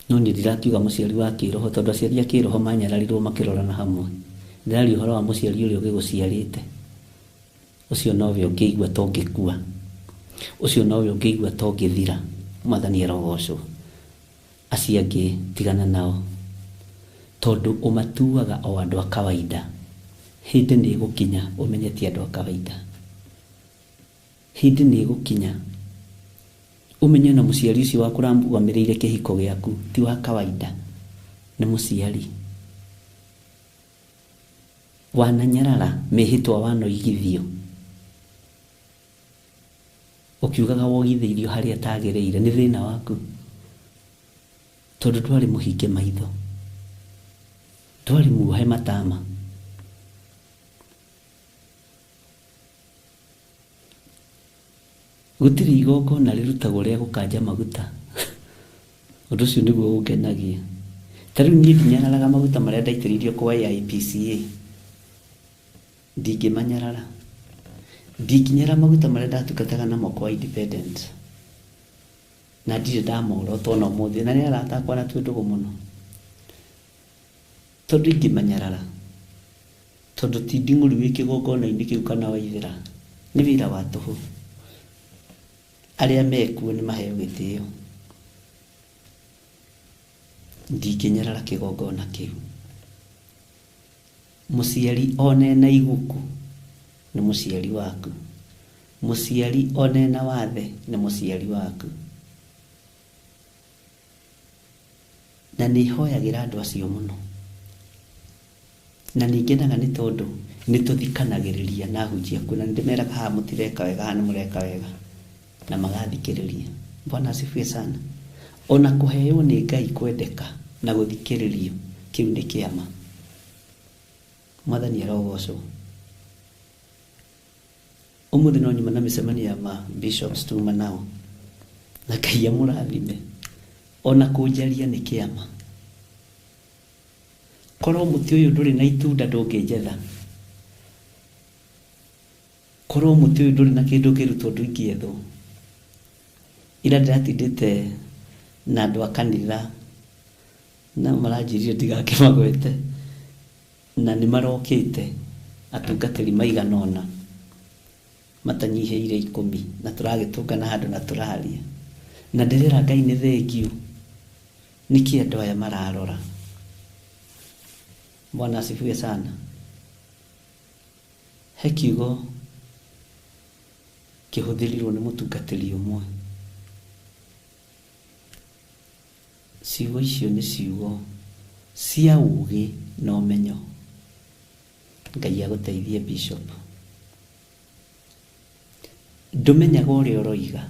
no ni ndirakiuga muciari wa kiroho tondu aciari a kiroho manyararirwo makirorana hamwe. Ndari uhoro wa muciari uria ugiguciarite ucio nowe ungiigua tongikua, ucio nowe ungiigua tongithira. Mwathani arogocwo. Acio angi tigana nao tondu umatuaga o andu a kawaida. Hindi ni gukinya umenyeti andu a kawaida. Hindi ni gukinya umenye na muciari ucio waku rambugamiriire kihiko giaku ti wa kawaida, ni muciari. Wananyarara mihitwa wanoigithio ukiugaga wogithirio haria tagereire ni thina waku tondu twari muhinge maitho, twari muohe matama. Gutiri igongona rirutagwo ria gukanja maguta. Undu ucio niguo ungenagia. Tariu nie ndinyararaga maguta maria ndaitiririo kwa IPCA. Ndingimanyarara. Ndinginyara maguta maria ndatukataga namo kwa independent. Na ndire ndamoro tona umuthi na ni aratakwa na twindugu muno. Tondu ingimanyarara. Tondu ti ndinguri wiki gongona-ini kiu kana waithira. Ni wira wa tuhu. Aria mekuo ni maheo gitio. Ndinginyarara kigongona kiu. Muciari onena iguku ni muciari waku. Muciari onena wathe ni muciari waku. Na ni hoyagira andu acio muno. Na ningenaga ni tondu ni tuthikanagiriria na hujia kuna ndimeraga ha mutireka wega ha ni mureka wega na magathikiriria. Bwana asifiwe sana. Ona kuheo ni Ngai kwendeka na guthikiririo kiu ni kiama. Mwathani arogocwo. Umuthi no nyuma na micemania ma bishops tuma nao na Ngai amurathime. Ona kunjaria ni kiama. Korwo muti uyu nduri na itunda ndungijetha. Korwo muti uyu nduri na kindu kirutwo ndungiethwo. Ira ndiratindite na andu a kanitha na maranjirie ndigake magwete na ni marokite atungatiri maiganona matanyiheire 10 na turagitungana handu na turaria na ndirira Ngai ni thengiu niki andu aya mararora. Bwana asifiwe sana. He kiugo kihuthirirwo ni mutungatiri umwe. Ciugo icio ni ciugo cia ugi na umenyo. Ngai aguteithie bishop. Ndumenyaga uria uroiga.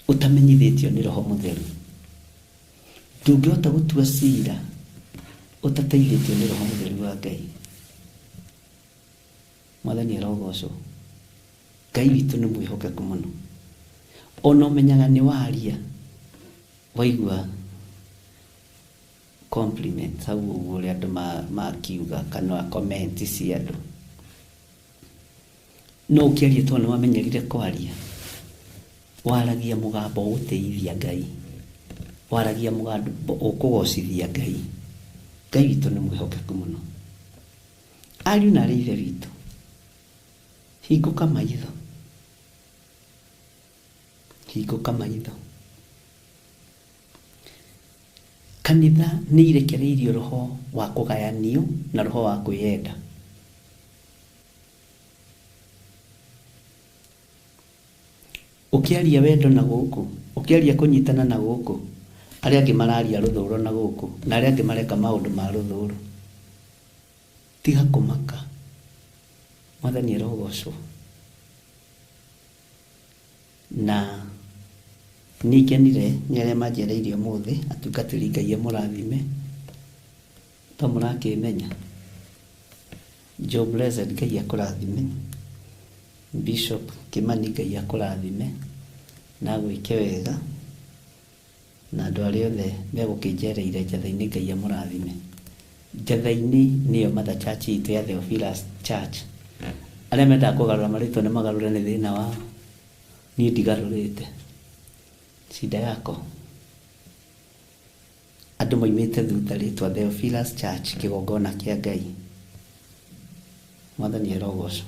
Utamenyithitio ni Roho Mutheru. Ndungihota gutua cira utateithitio ni Roho Mutheru wa Ngai. Mwathani arogocwo. Ngai witu ni mwihokeku muno. Ona umenyaga ni waria waigua compliment au uria andu makiuga kana comment cia andu. No ukiaria to ni wamenyerire kwaria. Waragia mugambo uteithia Ngai. Waragia mugambo ukugocithia Ngai. Ngai witu ni mwihokeku muno. Ariu na rithe witu. Hinguka maitho. Hinguka maitho. Kanitha ni irekereirio roho wa kugayanio na roho wa kwiyenda. Ukiaria wendo na guku, ukiaria kunyitana na guku, aria angi mararia ruthuro na guku, na aria angi mareka maundu ma ruthuro. Tiga kumaka. Mwathani arogocwo. Na nikenire ni aria manjereirie umuthi atungatiri Ngai amurathime to murakimenya. Job Blessed Ngai akurathime. Bishop Kimani Ngai akurathime na gwike wega na andu aria othe megukinjereire njatha-ini Ngai amurathime. Njatha-ini niyo Mother Church itu ya Theophilus Church. Aria mendaga kugarura maritwa ni magarure ni thina wao. Ni ndigarurite. Shida yako andu moimite thutha ritwa Theophilus Church kigongona kia Ngai. Mwathani arogocwo.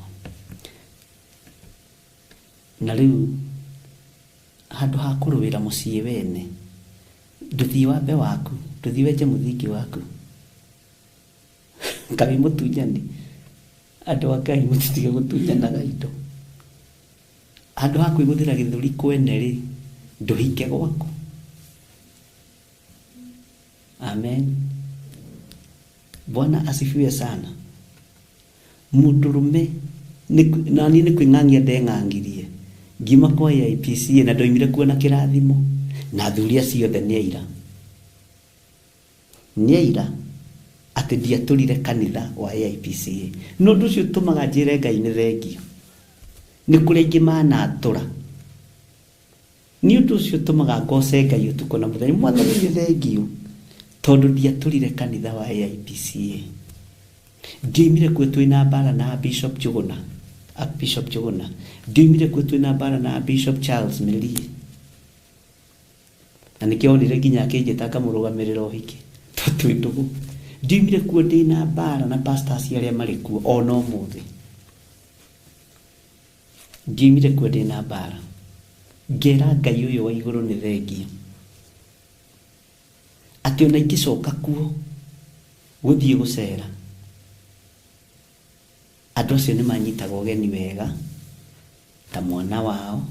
Na riu handu ha kuruwira mucii wene nduthi wambe waku nduthi wenje muthingi waku kabi mutunyani andu a Ngai mutitige gutunyanaga indo andu ha kwiguthira githuri kwene ri nduhinge gwaku. Amen. Bwana asifiwe sana. Mudurume nani ni kwingangia ndengangirie ngima kwa ya IPC na ndoimire kuona kirathimo na thuria ciothe ni aira ati ndiatulire kanitha wa IPC no nducio tumaga njire Ngai ni thengio ni kuri ngimana atura ni nducio tumaga ngose Ngai utuko na muthenya mwathani ni thengio tondu ndiatulire kanitha wa IPC. Ndiumire kuo twina mbara na Bishop Juguna ndiumire kuo twina mbara na Bishop Charles Meli na nikionire nginya akijita kamurugamirira uhiki twindugu. Ndiumire kuo ndina mbara na pastors aria mari kuo ona umuthi. Ndiumire kuo ndina mbara ngera Ngai uyu wa iguru ni thengio ati ona ingicoka kuo guthie gucera andu acio ni manyitaga ugeni wega ta mwana wao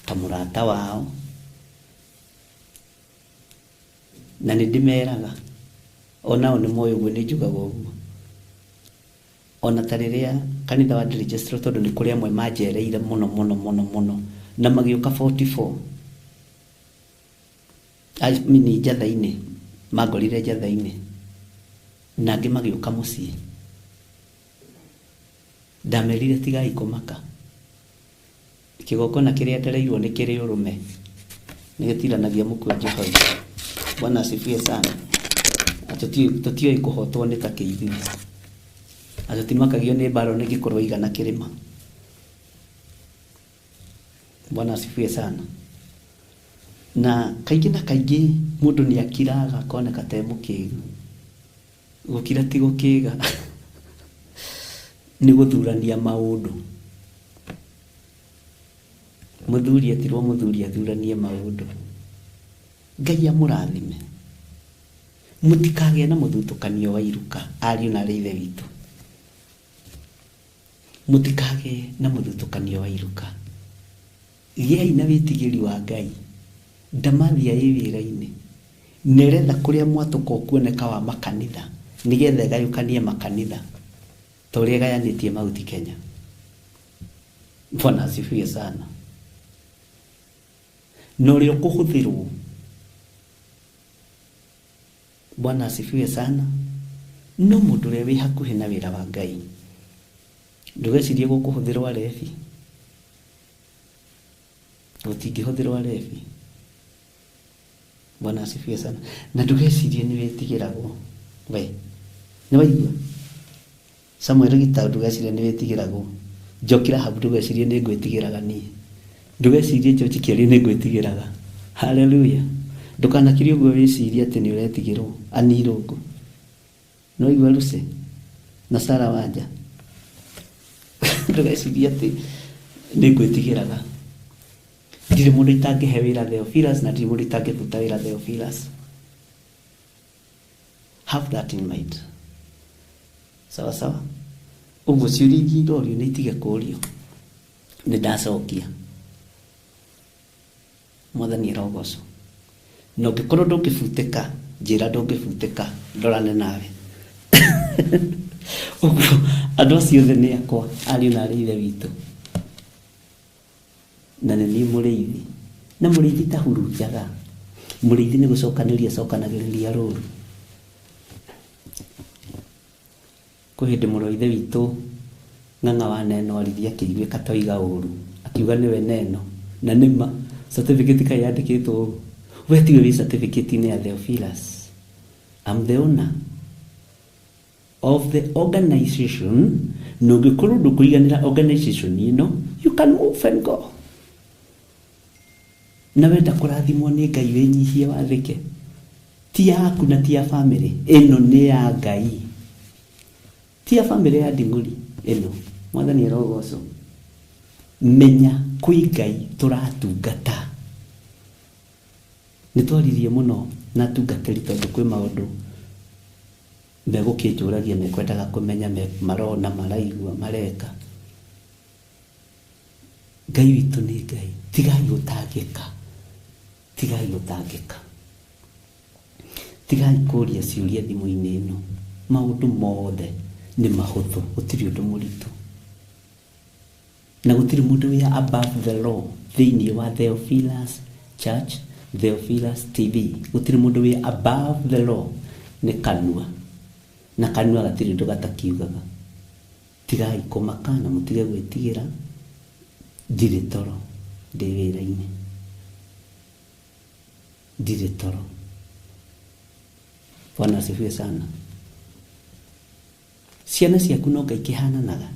ta murata wao na ni ndimeraga ona oni moyo gwe ni njugaga uguo ona tariria kanitha wa register tondu ni kuria amwe majereire muno na magioka 44 mini jathaine magorire jathaine na ngi magioka mucii ndamerire tigai kumaka kigongona kiria ndereirwo ni kiri urume ni gitiranagia mukwenje hau. Bwana asifiwe sana. Atutio ikuhotwo ni ta kiithi atutimakagia ni mbaro ni gikorwo igana kirima. Bwana asifiwe sana. Na kaingi na kaingi mundu ni akiraga akone katemu kigu gukira ti gukiga ni guthurania maundu. Muthuri atirwo muthuri athuranie maundu. Ngai amurathime. Mutikage na muthutukanio wa iruka ariu na rithe witu. Mutikage na muthutukanio wa iruka. Giai na witigiri wa Ngai. Ndamathia wira-ini neretha kuria mwatuko kuoneka wa makanitha nigetha gayukanie makanitha toria gayanitie mauti Kenya. Bwana asifiwe sana. Norio kuhuthirwo. Bwana asifiwe sana. No mundu ria wi hakuhi na wira wa Ngai ndugecirie gukuhuthirwo arefi utingihuthirwo arefi. Bwana asifiwe sana. Na ndugecirie ni wetigiragwo we ni waigua Samuel Gitau ndugecirie ni wetigiragwo njokira habu ndugecirie ni ngwitigiraga ni ndugecirie George Kiari ni ngwitigiraga. Hallelujah. Ndukanakirie uguo wicirie ati ni uretigirwo anirungu no igua Lucy na Sara Wanja ndugecirie ati ni ngwitigiraga. Ndiri mundu itangihe wira Theophilus na ndiri mundu itangiruta wira Theophilus. Have that in mind. Sawa sawa. Uguo ciuria ndorio ni itige kurio ni ndacokia. Mwathani arogocwo. No gikorwo ndungibuteka njira ndungibuteka ndorane nawe. Uguo andu acio the ni akwa ariu na rithe witu na ni muriithi na muriithi tahurujaga muriithi ni gucokaniriria ruru kuhinde muroithe witu ng'ang'a wa neno arithia kiigwe katoiga uru akiuga niwe neno na nima certificate kai yandikitwo we tiwe wi certificate ni ya Theophilus. I'm the owner of the organization. No gikorwo ndukuiganira organization you can move and go. Na wenda kurathimwo ni Ngai winyihie wathike ti yaku na ti ya family eno ni ya Ngai ti ya family ya Nding'uri eno mwathani arogoco menya kwi Ngai turatungata ni twaririe muno na tungatiri tondu kwi maundu megukijuragia mekwendaga kumenya marona maraigua mareka Ngai witu ni Ngai tigai gutangika tigai kuria ciuria thimu-ini ino maundu mothe ni mahuthu gutiri undu muritu na gutiri mundu wi above the law thiini wa Theophilus Church Theophilus TV gutiri mundu wi above the law ni kanua na kanua gatiri ndu gatakiugaga tigai kumakana mutige gwitigira ndire toro ndi wira-ini ndire toro. Bwana asifiwe sana. Ciana ciaku no Ngai kihananaga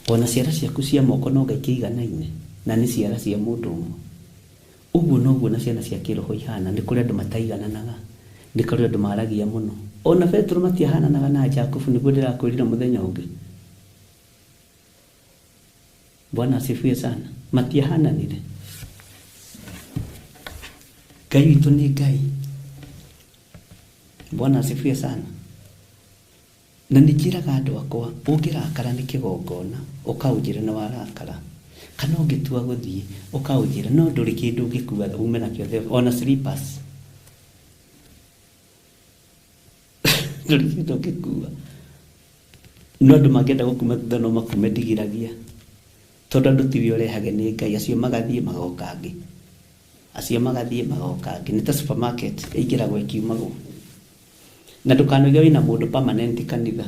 ona ciara ciaku cia moko no Ngai kiiganaine na ni ciara cia mundu umwe uguo noguo na ciana cia kiroho ihana ni kuri andu mataigananaga ni kuri andu maragia muno ona Petro matiahananaga na Jacob niguo ndirakwirira muthenya ungi. Bwana asifiwe sana. Matiahananire. Ngai witu ni Ngai. Bwana asifiwe sana. Na nikiraga andu akwa ungirakara ni kigongona ukaujira na warakara kana ungitua guthie ukaujira no nduri kindu ngikua ume na kio ona slippers nduri kindu ngikua no ndu magenda gukuma thutha no makume ndigiragia tondu andu tiwi urehage ni Ngai acio magathie magokangi ni ta supermarket igiragwo ikiumagwo na ndukanoige wina mundu permanent kanitha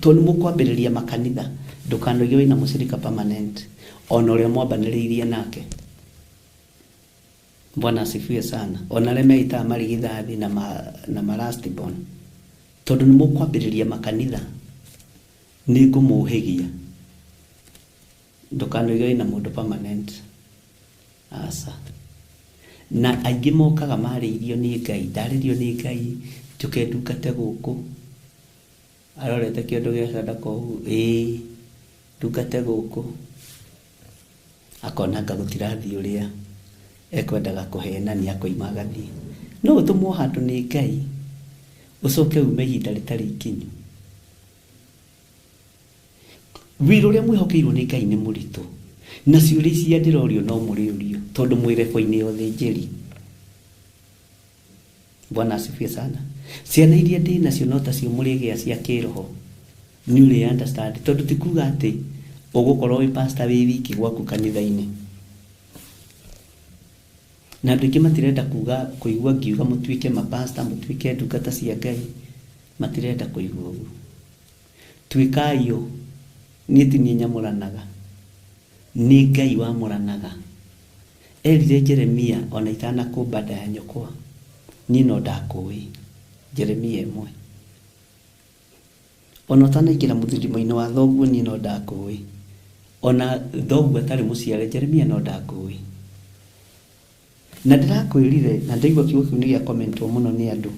tondu mukwambiriria makanitha ndukanoige wina mushirika permanent ona uria mwambaniriirie nake. Bwana asifiwe sana. Ona remeita marigithathi na last born tondu ni mukwambiriria makanitha ni ngumuhigia ndukanoige wina mundu permanent asa na aingi mokaga mariirio ni Ngai ndaririo ni Ngai tukendungate guku arorete kiondu gia sadaka uu ndungate guku akona gutirathi uria ekwendaga kuhenania koima gathi no utumwo handu ni Ngai ucoke ume ihinda ritari ikinyu wira uria mwihokeirwo ni Ngai ni muritu na ciuria cia ndirorio no muriurio tondu mwirefo-ini uthinjiri. Bwana asifiwe sana. Ciana iria ndi nacio no tacio murigia cia kiroho ni uri understand tondu tikuga ati ugukorwo wi pastor wi wiki gwaku kanitha-ini na andu ingi matirenda kuigua ngiuga mutuike mapastor mutuike ndungata cia Ngai matirenda kuigua uguo. Twikayo ni tini nyamuranaga ni Ngai wa muranaga erire Jeremia ona itana kumbada ya nyokwa ni no ndakui Jeremia 1 ona tana ikira muthirimo-ini wa thoguo ni no ndakui ona thoguo atari muciare Jeremia no ndakui na ndirakwirire na ndaigua kiugo kiu ni gia comment muno ni andu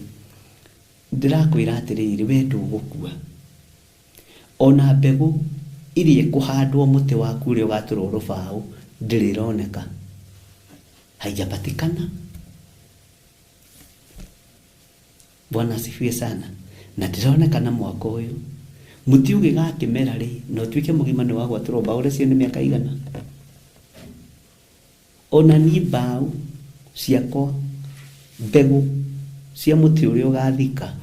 ndirakwira atiriri we ndugukua ona mbegu irie kuhandwo muti waku uria ugaturwo rubao ndirironeka haijapatikana. Bwana asifiwe sana. Na ndironekana mwaka uyu muti ugiga kimera ri no twike mugima ni wa gwaturwo mbao ria ciene miaka igana ona ni mbao ciakwa mbegu cia muti uria ugathika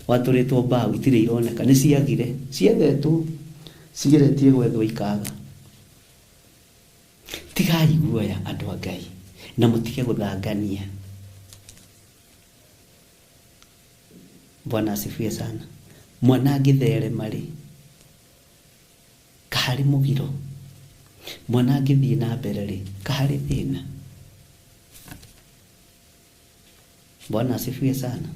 waturitwo mbao itire ironeka ni ciagire ciethetwo cigeretie gwethwo ikaga. Tigai guoya andu a Ngai na mutige guthangania. Bwana asifiwe sana. Mwana ngitherema ri kahari mugiro mwana ngithie na mbere ri kahari thina. Bwana asifiwe sana.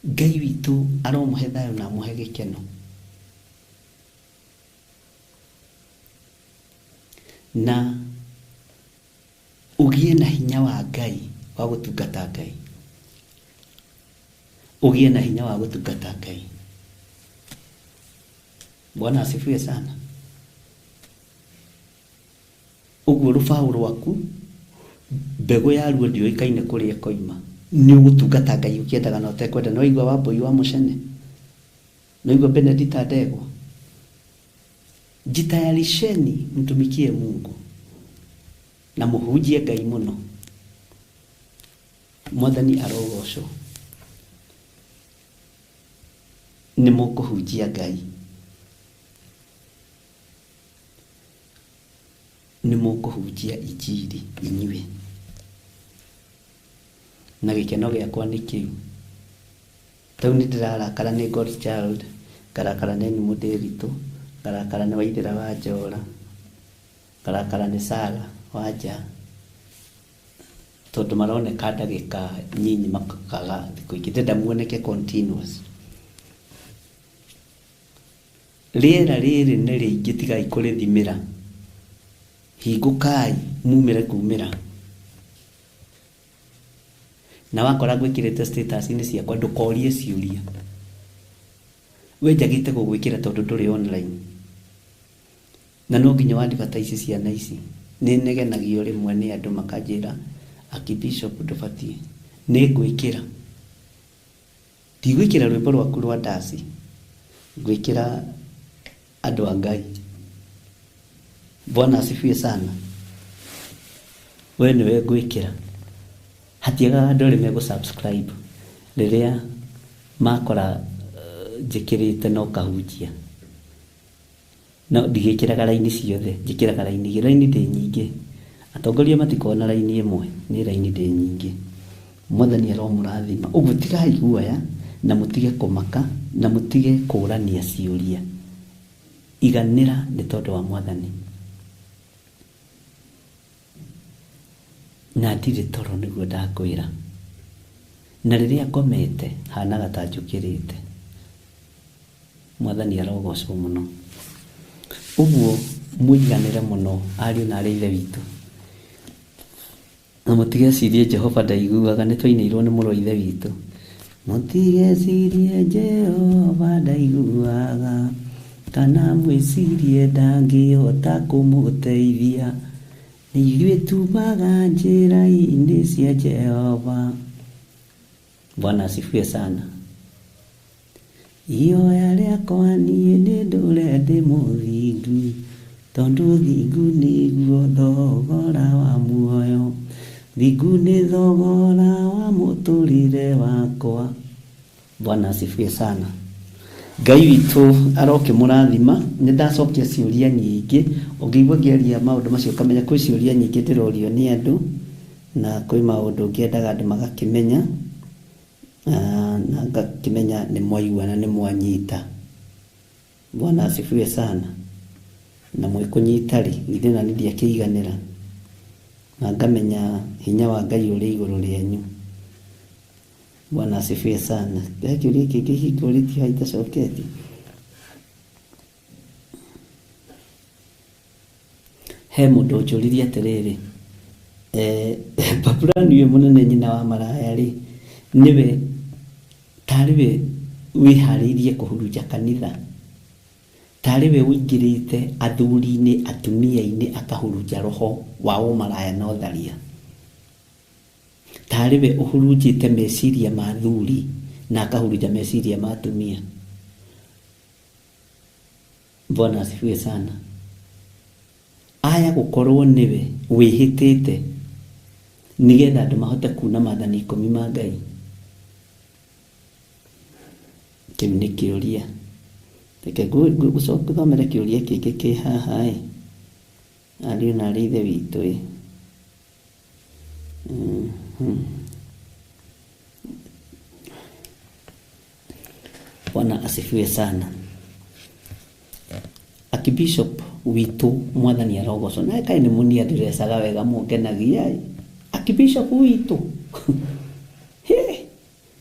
Ngai witu aromuhe thayo na amuhe gikeno na ugie na hinya wa Ngai wa gũtungata Ngai, ũgĩe na hinya wa gũtungata Ngai. Bwana asifiwe sana. Ũguo rũbaũ rwaku mbegũ yaruo ndioĩkaine kũrĩa koima, nĩ ũgũtungata Ngai ũkĩendaga na ũtekwenda. No igua Wambũi wa Mũcene, no igua Benedita Ndegwa, jitayarisheni mtumikie Mungu na mũhunjie Ngai mũno. Mwathani arogocwo. Nĩ mũkũhunjia Ngai, nĩ mũkũhunjia injiri inyuĩ. Na gĩkeno gĩakwa nĩ kĩu. Tau nĩ ndĩrarakara nĩ Godchild, ngarakara nĩ Mũndĩritũ, ngarakara nĩ Waithĩra wa Njora, ngarakara nĩ Sara wa Nja, tondũ maroneka ndagĩka nyinyi makaga thikũ ingĩ. Ndĩrenda muoneke continuous. Rĩera rĩrĩ nĩ rĩingĩ, tigai kũrĩthimĩra. Hingũkai mumĩre kumĩra. Na wakora gwĩkĩrĩte status-inĩ ciakwa ndũkorie ciũria. We njagĩte gũgwĩkĩra tondũ ndũrĩ online. Na no nginya wadivatice ciana ici. Nĩ negenagio rĩmwe nĩ andũ makanjĩra Archbishop ndũbatiĩ. Nĩ ngwĩkĩra. Ndigwĩkĩra rwĩmbo rwaku rwa ndaci. Ngwĩkĩra andũ a Ngai. Bwana asifiwe sana. We nĩwe ngwĩkĩra. Hatiagaga andũ arĩa megũsubscribe rĩrĩa makora njĩkĩrĩte no kahunjia. No ndigĩkĩraga raini ciothe, njĩkĩraga raini ndĩ nyingĩ. Atongoria matikona raini ĩmwe, nĩ raini ndĩ nyingĩ. Mwathani aromũrathima. Ũguo tigai guoya na mũtige kũmaka na mũtige kũrania ciũria. Iganĩra nĩ tondũ wa Mwathani. Na ndirĩ toro nĩguo ndakwĩra. Na rĩrĩa ngomete hanaga ta njũkĩrĩte. Mwathani arogocwo mũno. Ũguo mũiganĩre mũno ariũ na arĩa ithe witũ. Na mũtigecirie Jehova ndaiguaga, nĩ twainĩirwo nĩ mũrũ wa ithe witũ. Mũtigecirie Jehova ndaiguaga, kana mwĩcirie ndangĩhota kũmũteithia. Nĩ ithuĩ tumaga njĩra-inĩ cia Jehova. Bwana asifiwe sana. Ihoya rĩakwa niĩ nĩ ndũre ndĩ mũthingu, tondũ thingu nĩguo thogora wa muoyo. Thingu nĩ thogora wa mũtũrĩre wakwa. Bwana asifiwe sana. Ngai witũ arokĩmũrathima. Nĩ ndacokia ciũria nyingĩ. Ũngĩigua ngĩaria maũndũ macio ũkamenya kwĩ ciũria nyingĩ ndĩrorio nĩ andũ, na kwĩ maũndũ ngĩendaga andũ magakĩmenya, na ngakĩmenya nĩ mwaigua na nĩ mwanyita. Bwana asifiwe sana. Na mwĩkũnyita rĩ, githĩ na niĩ ndiakĩiganĩra. Na ngamenya hinya wa Ngai ũrĩ igũrũ rĩanyu. Bwana asifiwe sana. Kĩũria kĩngĩ hingũrĩtio haitacoketi. He mũndũ ũnjũririe atĩrĩrĩ, Babulani ũyũ mũnene nyina wa maraya rĩ, nĩwe tarĩwe wĩharĩirie kũhurunja kanitha, tarĩwe ũingĩrĩte athuri-inĩ atumia-inĩ akahurunja roho wa ũmaraya na ũtharia, tarĩwe ũhurunjĩte meciria ma athuri na akahurunja meciria ma atumia. Bwana asifiwe sana. Aya gũkorwo nĩwe wĩhĩtĩte nĩgetha andũ mahote kuuna maathani 10 ma Ngai. Kĩu nĩ kĩũria. Reke ngũthomere kĩũria kĩngĩ kĩ haha ariũ na arĩa ithe witũ. Bwana asifiwe sana. Archbishop witũ Mwathani arogocwo. Na kaĩ nĩ mũni andĩrecaga wega mũngenagia. Archbishop witũ.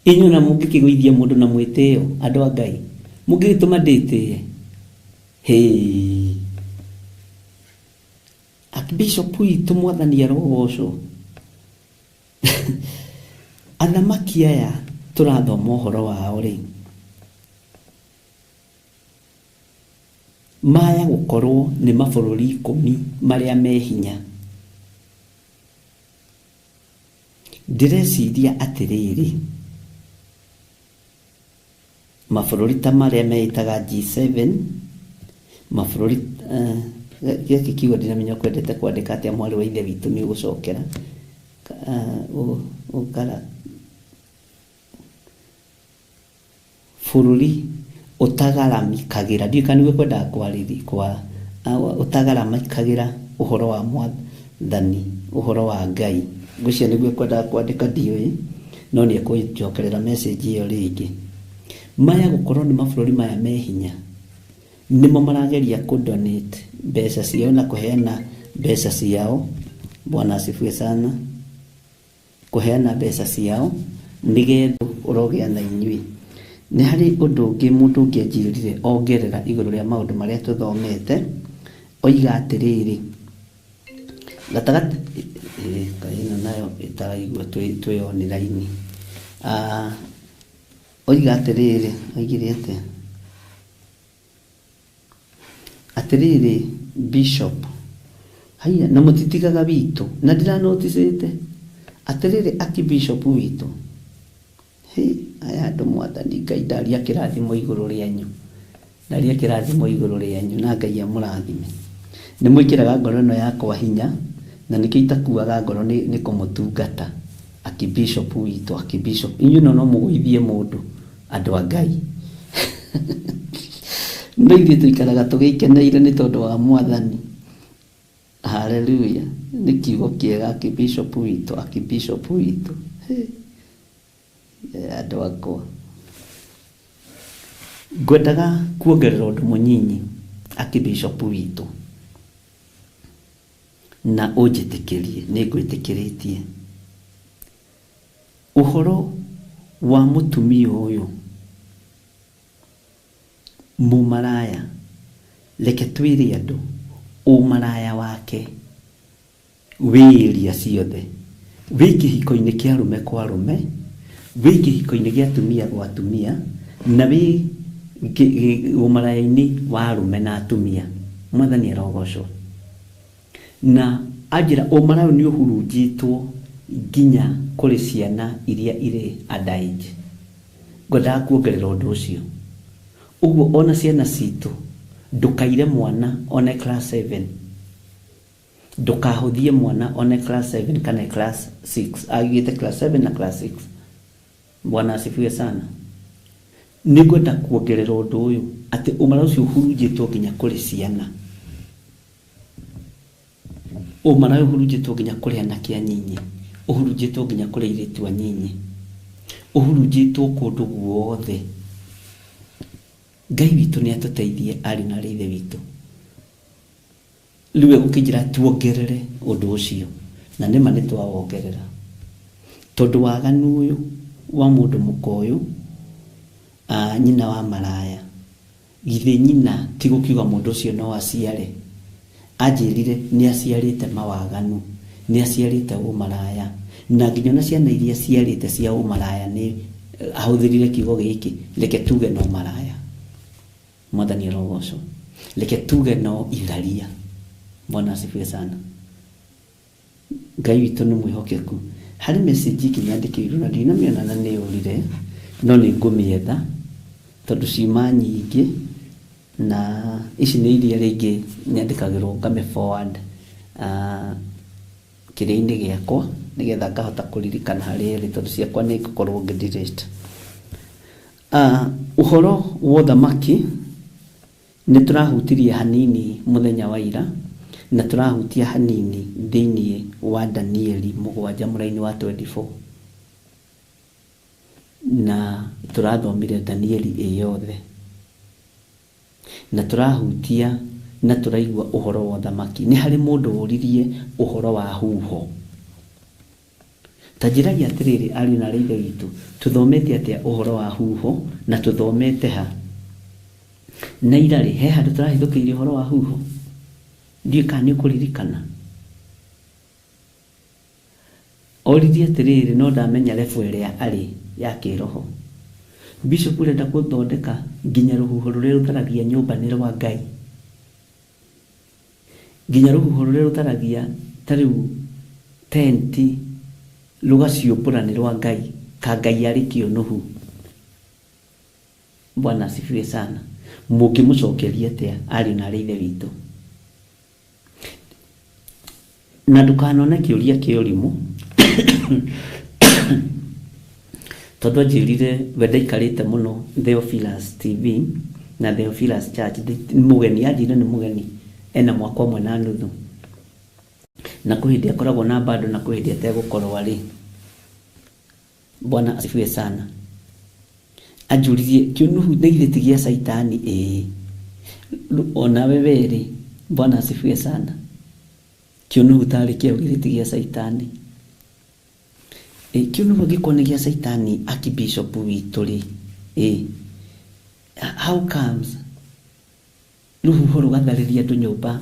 Inyuĩ na mũngĩkĩgũithia mũndũ na mwĩtĩo andũ a Ngai. Mũngĩgĩtũma ndĩtĩe. Archbishop witũ Mwathani arogocwo. athamaki aya tũrathoma ũhoro wao rĩ, maya gũkorwo nĩ mabũrũri 10 marĩa me hinya, ndĩreciria atĩrĩrĩ, mabũrũri ta marĩa meitaga G7, mabũrũri gĩkĩ kiugo ndinamenya kwendete kwandĩka atĩa mwarĩ wa ithe witũ nĩ ũgũcokera ũkara bũrũri ũtagaramikagira, ndiũĩ kana nĩguo kwendaga kwarĩria kwa ũtagaramikagira ũhoro wa mwathani, ũhoro wa Ngai, ngwĩciria nĩguo kwendaga kwandĩka, ndiũĩ, no nĩ ekũnjokerera message ĩyo rĩngĩ. Maya gũkorwo nĩ mabũrũri maya me hinya, nĩmo marageria kũdonate mbeca ciao na kũheana mbeca ciao, Bwana asifiwe sana, kũheana mbeca ciao nĩgetha ũrogĩa na inyuĩ. Nĩ harĩ ũndũ ũngĩ mũndũ ũngĩ anjĩrire ongerera igũrũ rĩa maũndũ marĩa tũthomete, oiga atĩrĩrĩ, gatagatĩ kaino nayo ĩtaraigua twĩ online, oiga atĩrĩrĩ, oigire atĩrĩrĩ Bishop, haya na mũtitigaga witũ, na ndĩranoticĩte atĩrĩrĩ Archbishop witũ, aya andũ mwathani Ngai ndaria kĩrathimo igũrũ rĩanyu, ndaria kĩrathimo igũrũ rĩanyu, na Ngai amũrathime. Nĩ mwĩkĩraga ngoro ĩno yakwa hinya, na nĩkĩo itakuaga ngoro nĩ kũmũtungata Archbishop witũ, Archbishop, inyuĩ no mũgũithie mũndũ, andũ a Ngai. No ithuĩ tũikaraga tũgĩkeneire nĩ tondũ wa mwathani. Haleluya, nĩ kiugo kĩega Archbishop witũ, Archbishop witũ, andũ akwa. Ngwendaga kuongerera ũndũ mũnyinyi Archbishop witũ, na ũnjĩtĩkĩrie, nĩ ngwĩtĩkĩrĩtie ũhoro wa mũtumia ũyũ mũmaraya. Reke twĩre andũ ũmaraya wake wĩ ĩria ciothe, wĩ kĩhiko-inĩ kĩa arũme kwa arũme, wĩ kĩhiko-inĩ gĩa atumia gwa atumia, na wĩ ũmaraya-inĩ wa arũme na atumia. Mwathani arogocwo. Na anjĩra ũmaraya nĩ ũhurunjĩtwo nginya kũrĩ ciana iria irĩ underage. Ngwendaga kuongerera ũndũ ũcio. Ũguo ona ciana citũ, ndũkaire mwana one class 7, ndũkahũthie mwana one class 7 kana class 6, agĩte class 7 na class 6. Bwana asifiwe sana. Nĩngwenda kuongerera ũndũ ũyũ atĩ ũmaraya ũcio ũhurunjĩtwo nginya kũrĩ ciana, ũmaraya ũhurunjĩtwo nginya kũrĩ anake anyinyi, ũhurunjĩtwo nginya kũrĩ airĩtu anyinyi, ũhurunjĩtwo kũndũ guothe. Ngai witũ nĩ atũteithie, arĩ na ithe witũ. Rĩu egũkĩnjĩra tuongerere ũndũ ũcio, na nĩma nĩ twawongerera, tondũ waganu ũyũ wa mũndũ mũkoyũ, nyina wa maraya, githĩ nyina ti gũkiuga mũndũ ũcio no aciare, anjĩrire nĩ aciarĩte mawaganu, nĩ aciarĩte ũmaraya, na nginya na ciana iria ciarĩte cia ũmaraya nĩ ahũthĩrire kiugo gĩkĩ, reke tuge no maraya. Mwathani arogocwo. Reke tuge no itharia. Bwana asifiwe sana. Ngai witũ nĩ mwĩhokeku. Harĩ message iki nyandĩkĩirwo na ndinamĩona na nĩ ũrire, no nĩ ngũmĩetha tondũ ciuma nyingĩ, na ici nĩ iria rĩngĩ nyandĩkagĩrwo ngame forward kĩrĩa-inĩ gĩakwa, nĩgetha ngahota kũririkana harĩa ĩrĩ, tondũ ciakwa nĩ ngũkorwo ngĩ-delete. Ũhoro wa ũthamaki nĩ tũrahutirie hanini mũthenya wa ira, na tũrahutia hanini thĩinĩ wa Danieli 7 mũraini wa 24, na tũrathomire Danieli ĩyothe, na tũrahutia na tũraigua ũhoro wa ũthamaki. Nĩ harĩ mũndũ ũririe ũhoro wa huho. Ta njĩragia atĩrĩrĩ, ariũ na ithe witũ, tũthomete atĩa ũhoro wa huho, na tũthomete ha? Na irarĩ, he handũ tũrahĩtũkĩire ũhoro wa huho? Ndiũĩ kana nĩ ũkũririkana. oririe atiriri no ndamenya level ĩrĩa arĩ ya kĩroho. Bishop urenda gũthondeka nginya rũhuho rũrĩa rũtharagia nyũmba nĩ rwa Ngai, nginya rũhuho rũrĩa rũtharagia ta rĩu tenti rũgaciũmbũra nĩ rwa Ngai, ka Ngai arĩ kĩonuhu. Bwana asifiwe sana. Mũngĩmũcokeria atĩa arĩ na arĩ ithe witũ? Na ndukanone kĩũria kĩũrimũ tondũ njĩrire wenda ikarĩte mũno Theophilus TV na Theophilus Church. Mũgeni anjĩre nĩ mũgeni ena mwaka ũmwe na nuthu, na kũhĩndĩ akoragwo na bado na kũhĩndĩ ategũkorwo arĩ. Bwana asifiwe sana. Anjũririe kĩonuhu nĩ githĩ gĩa Saitani? Ona wewe rĩ, Bwana asifiwe sana. Kĩonuhu tarĩ kĩo githĩ gĩa Saitani? Kĩonuhu gĩkorwo nĩ gĩa Saitani, Archbishop witũ rĩ, how comes rũhuho rũgatharĩria andũ nyũmba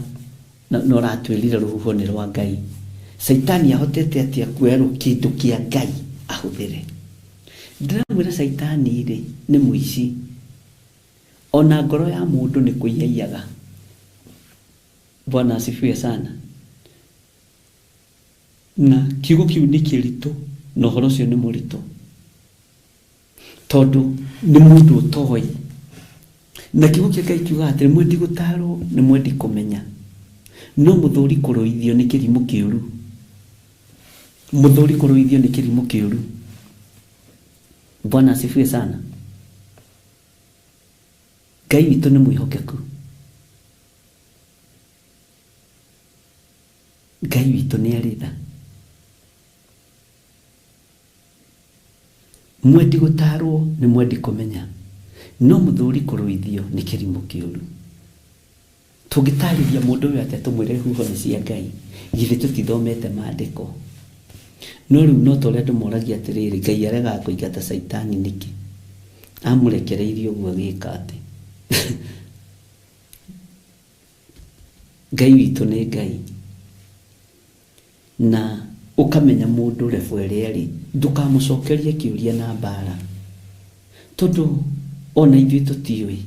na ũratwĩrire rũhuho nĩ rwa Ngai? Saitani ahotete atĩa kuoya kĩndũ kĩa Ngai ahũthĩre? Ndĩramwĩra Saitani rĩ nĩ mũici, ona ngoro ya mũndũ nĩ kũiyaga. Bwana asifiwe sana. Na kiugo kĩu nĩ kĩritũ, na ũhoro ũcio nĩ mũritũ, tondũ nĩ mũndũ ũtoĩ. Na kiugo kĩa Ngai kiuga atĩ mwendi gũtarwo nĩ mwendi kũmenya, no mũthuri kũrũithio nĩ kĩrimũ kĩũru. Mũthuri kũrũithio nĩ kĩrimũ kĩũru. Bwana asifiwe sana. Ngai witũ nĩ mwĩhokeku. Ngai witũ nĩ arĩ tha. Mwendi gũtarwo nĩ mwendi kũmenya, no mũthuri kũrũithio nĩ kĩrimũ kĩũru. Tũngĩtarĩria mũndũ ũyũ atĩa tũmwĩre huho nĩ cia Ngai, githĩ tũtithomete maandĩko? No rĩu no tũrĩa andũ moragia atĩrĩrĩ, Ngai arega kũingata Saitani nĩkĩ? Amũrekereirie ũguo gĩka atĩ? Ngai witũ nĩ Ngai, na ũkamenya mũndũ level ĩrĩa arĩ, ndũkamũcokerie kĩũria na mbara, tondũ ona ithuĩ tũtiũĩ.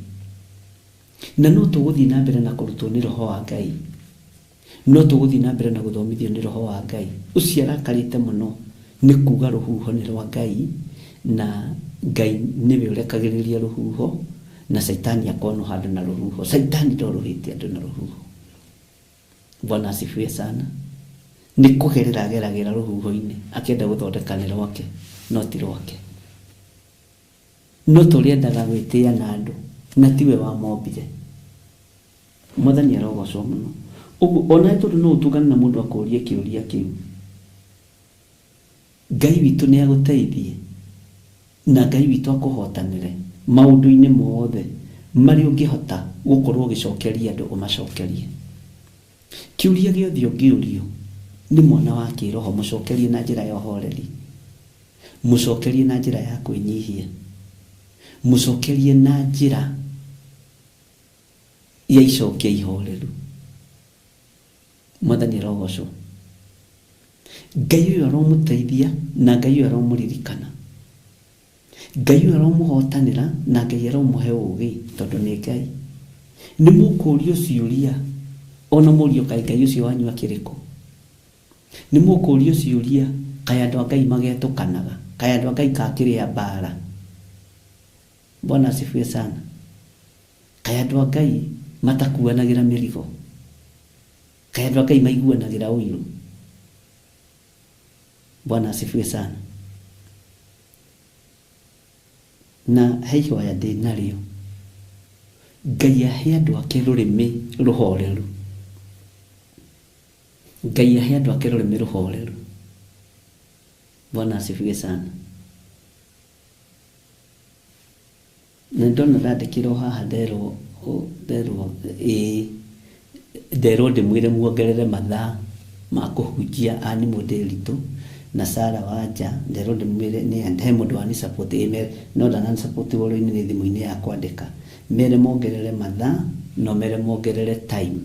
Na no tũgũthiĩ na mbere na kũrutwo nĩ Roho wa Ngai, no tũgũthiĩ na mbere na gũthomithio nĩ Roho wa Ngai. Ũcio arakarĩte mũno nĩ kuuga rũhuho nĩ rwa Ngai, na Ngai nĩwe ũrekagĩrĩria rũhuho, na Saitani akorwo handũ na rũhuho. Saitani ndorũhĩte andũ na rũhuho. Bwana asifiwe sana. Nĩ kũgerera geragĩra rũhuho-inĩ akĩenda gũthondeka nĩ rwake, no ti rwake. No tũrĩendaga gwĩtĩĩa na andũ, na tiwe wa mombire. Mwathani arogocwo mũno. Ũguo ona tondũ no ũtugane na mũndũ akũrie kĩũria kĩu, Ngai witũ nĩ agũteithie, na Ngai witũ akũhotanĩre maũndũ-inĩ mothe marĩa ũngĩhota gũkorwo ũgĩcokeria andũ, ũmacokerie. Kĩũria gĩothe ũngĩũrio nĩ mwana wa kĩroho, mũcokerie na njĩra ya ũhoreri, mũcokerie na njĩra ya kwĩnyihia, mũcokerie na njĩra ya icokio ihoreru. Mwathani arogocwo. Ngai ũyũ aromũteithia, na Ngai ũyũ aromũririkana. Ngai ũyũ aromũhotanĩra, na Ngai aromũhe ũũgĩ, tondũ nĩ Ngai. Nĩ mũkũũrio ciũria, ona mũũrio kaĩ Ngai ũcio wanyu akĩrĩkũ? Nĩ mũkũũrio ciũria, kaĩ andũ a Ngai magetũkanaga, kaĩ andũ a Ngai kakĩrĩa mbara? Bwana asifiwe sana. Kaĩ andũ a Ngai matakuanagĩra mĩrigo, kaĩ andũ a Ngai maiguanagĩra ũiru? Bwana asifiwe sana. Na he ihoya ndĩ narĩo, Ngai ahe andũ ake rũrĩmĩ rũhoreru. Ngai ahe andũ ake rũrĩmĩ rũhoreru. Bwana asifiwe sana. Na ndona ndandĩkĩrwo haha nderwo ndĩmwĩre muongerere mathaa ma kũhunjia ani mũndĩritũ na Sara Wanja. Nderwo ndĩmwĩre nĩ he mũndũ wani support no ndana support woro-inĩ nĩ thimũ-inĩ ya kwandĩka, mere mongerere mathaa, no mere mongerere time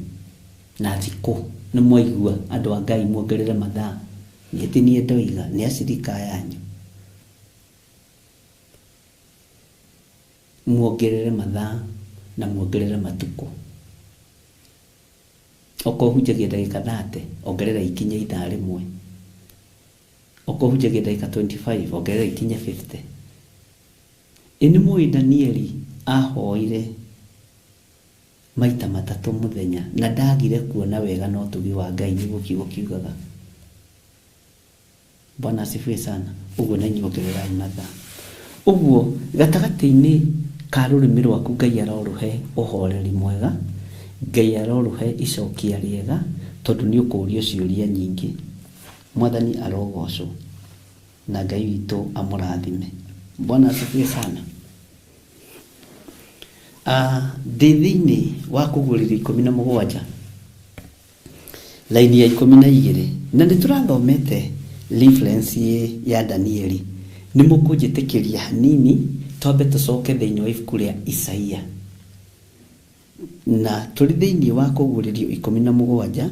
na thikũ. Nĩ mwaigua andũ a Ngai, muongerere mathaa Yetinie ndoiga ni acirika yanyu. Muongerere mathaa na muongerere matuko. Oko hujagia dakika 30 ongerera ikinya ithaa rimwe. Oko hujagia dakika 25 ongerera ikinya 50. Ini mui Danieli ahoire maita matatu muthenya na ndagire kuona wega no tugi wa Ngai niguo kiugo kiugaga. Bwana asifiwe sana. Uguo na nyongerera mathaa. Uguo gatagati-ini ka rurimi rwaku Ngai aroruhe uhoreri mwega, Ngai aroruhe icokia riega tondu ni ukurio ciuria nyingi. Mwathani arogocwo na Ngai witu amurathime. Bwana asifiwe sana. Thini wa kugurira 17 laini ya 12 na niturathomete reference ya Danieli. Nimukujitikiria hanini tobe tucoke thiini wa ibuku ria Isaia. Na turi thiini wa kuguririo 17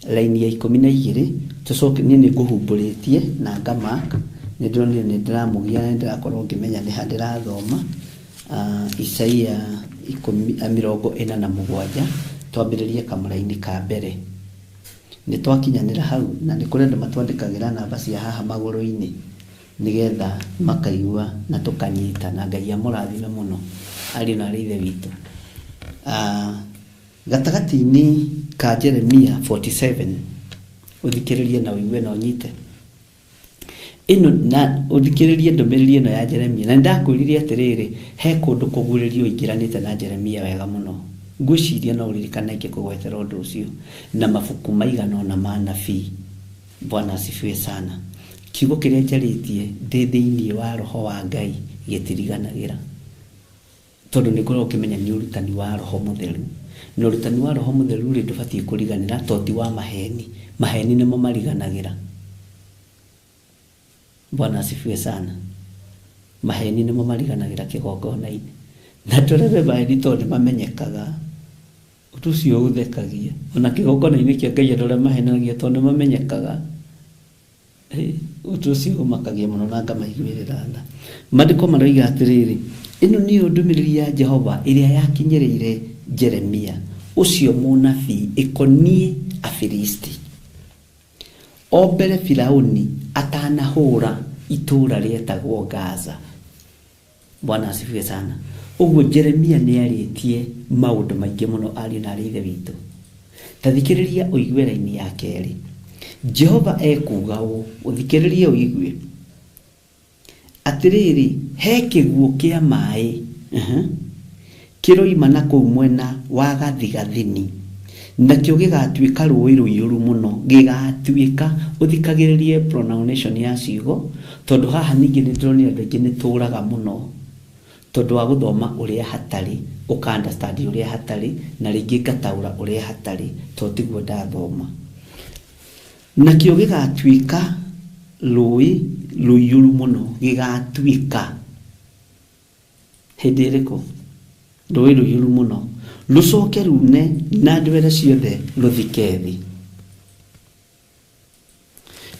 laini ya 12 tucoke ni nguhumburitie na ngamark ni ndonire ni ndiramugia ni ndirakorwo ngimenya ni handira thoma Isaia 47 twambiririe kamuraini ka mbere. Ni twakinyanira hau na ni kurenda matwandikagira namba cia haha maguru-ini nigetha makaigua na tukanyita na Ngai amurathime muno ari na rithe witu. Gatagati-ini ka Jeremia 47 uthikiririe na uigue na unyite ino na uthikiririe ndomereri ino ya Jeremia na ndakwiririe atiriri he kundu kuguririo ingiranite na Jeremia wega muno. Ngwiciria no uririkana ikikugwetera undu ucio na mabuku maigana na manabii. Bwana asifiwe sana. Kiugo kiria njaritie ndi thiini wa roho wa Ngai gitiriganagira tondu ni korwo kimenya ni urutani wa roho mutheru. Ni urutani wa roho mutheru ri ndubatie kuriganira toti wa maheni nimo mariganagira. Bwana asifiwe sana. Maheni nimo mariganagira kigongona-ini na turebe maheni tondu mamenyekaga utucio uthekagia ona kigongona-ini kia Ngai ndore mahenagia tondu mamenyekaga utucio makagia muno na ngamaiguirira tha. Mandiko maroiga atiriri ino ni ndumiriri ya Jehova iria yakinyereire Jeremia ucio munabii ikonie Afilisti o mbere Firauni atanahura itura rietagwo Gaza. Bwana asifiwe sana. Uguo Jeremia ni aritie maundu maingi muno ari na rithe witu. Tathikiriria uigue raini ya keri. Jehova ekuga uthikiririe uigue atiriri he kiguo kia mai kiroima na kuu mwena wa gathigathini nakio gigatuika rũĩ rũiyũru muno gigatuika uthikagiririe pronunciation ya ciugo tondu haha ningi ni ndĩronire andũ aingĩ nĩ tũraga muno tondu wa guthoma uria hatari uka understand uria hatari na ringi ngataura uria hatari totiguo ndathoma. Nakio gigatuika rũĩ rũiyũru muno gigatuika hindi ĩrĩkũ rũĩ rũiyũru muno rucoke rune na ndwere ciothe ruthike thi.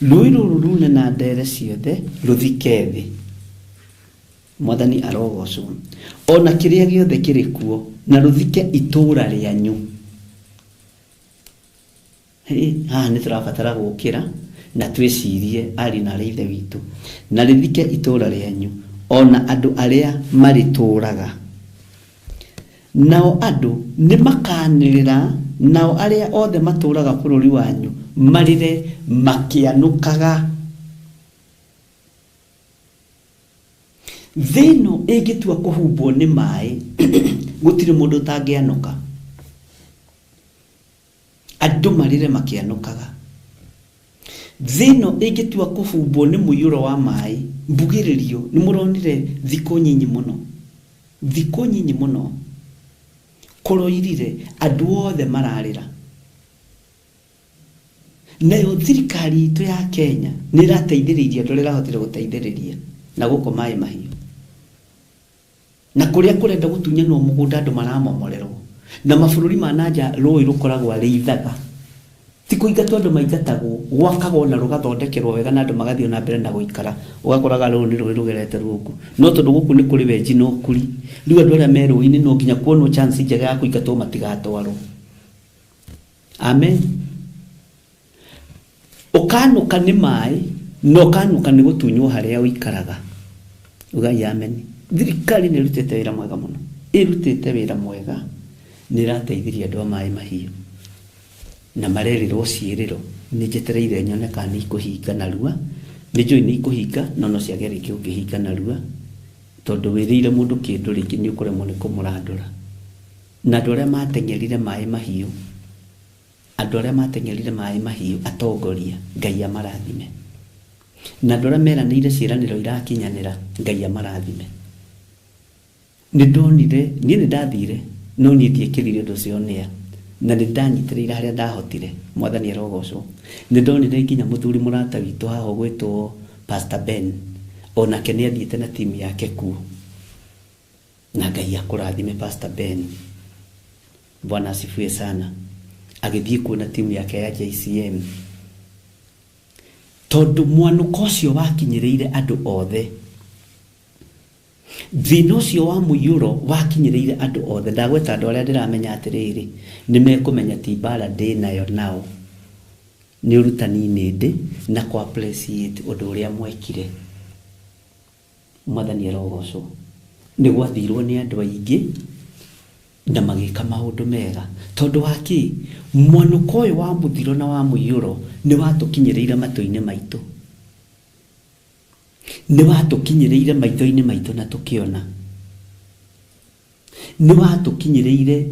Rũĩ rũrũ rune na ndere ciothe ruthike thi. Mwathani arogocwo ona kiria giothe kiri kuo na ruthike itura rianyu. Haha nĩ tũrabatara gũkĩra na twĩcirie ari na rithe witu na rithike itura rianyu ona andu aria marituraga. Nao andu ni makanirira nao aria othe maturaga bururi wanyu marire makianukaga. Thino igitua kuhumbwo ni mai gutire mundu tangianuka. Andu marire makianukaga. Thino igitua kuhumbwo ni muyuro wa mai mbugiririo ni muronire thiko nyinyi muno kuroirire andu othe mararira. Nayo thirikari itu ya Kenya ni rateithiririe andu aria rahotire guteithiriria na guko mai mahiu na kuria kurenda gutunyanwo mugunda andu maramomorerwo na mabururi ma nanja rũĩ rukoragwo ari ithaga ti kuingatwo andu maingatagwo gwakagwo na rugathondekerwo wega na andu magathio na mbere na guikara ugakoraga rũĩ nĩ rũĩ rũgerete rungu no tondu guku ni kuri wenji no kuri riu andu aria me rũĩ-inĩ no nginya kuonwo chance njega ya kuingatwo matigatwarwo. Amen. Ukanuka ni mai no kanuka ni gutunywo haria uikaraga. Ugai amen. Thirikari nĩ ĩrutĩte wĩra mwega mũno, ĩrutĩte wĩra mwega, nĩ ĩrateithiria andũ a Maaĩ Mahiũ na marerirwo ciĩrĩro. Nĩ njetereire nyone kana nĩ ikũhinga narua, nĩ njũĩ nĩ ikũhinga no no ciage rĩngĩ ũngĩhinga narua, tondũ wĩrĩire mũndũ kĩndũ rĩngĩ nĩ ũkũremwo nĩ kũmũrandũra. Na andũ arĩa mateng'erire Maaĩ Mahiũ, andũ arĩa mateng'erire Maaĩ Mahiũ atongoria, Ngai amarathime. Na andũ arĩa meranĩire ciĩranĩro irakinyanĩra, Ngai amarathime. Nĩ ndonire, niĩ nĩ ndathire no niĩ ndiekĩrire ũndũ ũcio nĩa, na nĩ ndanyitĩrĩire harĩa ndahotire. Mwathani arogocwo. Nĩ ndonire nginya mũthuri mũrata witũ haha ũgwĩtwo Pastor Ben, onake nĩ athiĩte na timu yake kuo, na Ngai akũrathime Pastor Ben. Bwana asifiwe sana. Agĩthiĩ kuona timu yake ya JCM, tondu mwanuko ũcio wakinyĩrĩire andũ othe, thĩna ũcio wa mũiyũro wakinyĩrĩire andũ othe. Ndagweta andũ arĩa ndĩramenya atĩrĩrĩ nĩ mekũmenya ti mbara ndĩ nayo nao, nĩ ũrutani-inĩ ndĩ na kwa appreciate ũndũ ũrĩa mwekire. Mwathani arogocwo. Nĩ gwathirwo nĩ andũ aingĩ na magĩka maũndũ mega, tondũ waki mwanuko ũyũ wa mũthiro na wa mũiyũro nĩ watũkinyĩrĩire matũ-inĩ maitũ, nĩ watũkinyĩrĩire maitho-inĩ maitũ na tũkĩona, nĩ watũkinyĩrĩire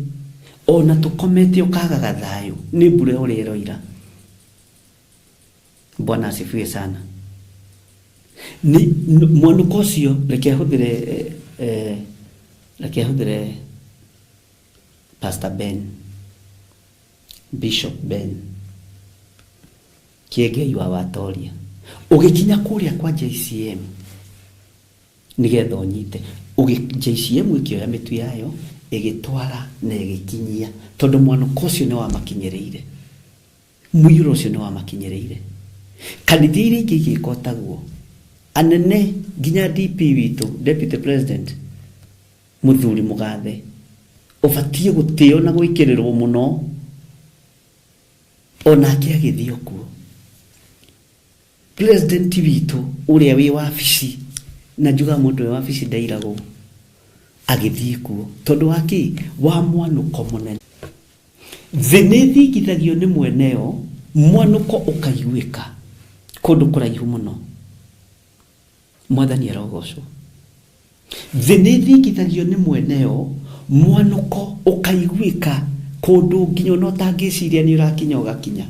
ona tũkomete ũkagaga thayũ nĩ mbura ũrĩa ĩroira. Bwana asifiwe sana. Ni mwanuko ũcio reke hũthĩre Pastor Ben, Bishop Ben Kĩengei wa Watoria, ũgĩkinya kũrĩa kwa JCM nĩgetha ũnyite JCM ĩkĩoya mĩtu yayo ĩgĩtwara na ĩgĩkinyia, tondũ mwanuko ũcio nĩ wamakinyĩrĩire, mũiyũro ũcio nĩ wamakinyĩrĩire. Kanitha iria ingĩ igĩkotagwo anene nginya DP witũ, Deputy President Mũthuri Mũgathe, ũbatiĩ gũtĩo na gwĩkĩrĩrwo mũno, onake agĩthiĩ kuo. President witũ ũrĩa wĩ wabici, na njuga mũndũ wĩ wabici ndairagwo, agĩthiĩ kuo tondũ waki wa mwanuko mũnene. Thĩ nĩ thingithagio nĩ mweneo, mwanuko ũkaiguĩka kũndũ kũraihu mũno. Mwathani arogocwo. Thĩ nĩ thingithagio nĩ mweneo, mwanuko ũkaiguĩka kũndũ nginya no tangĩciria nĩ ũrakinya ũgakinya.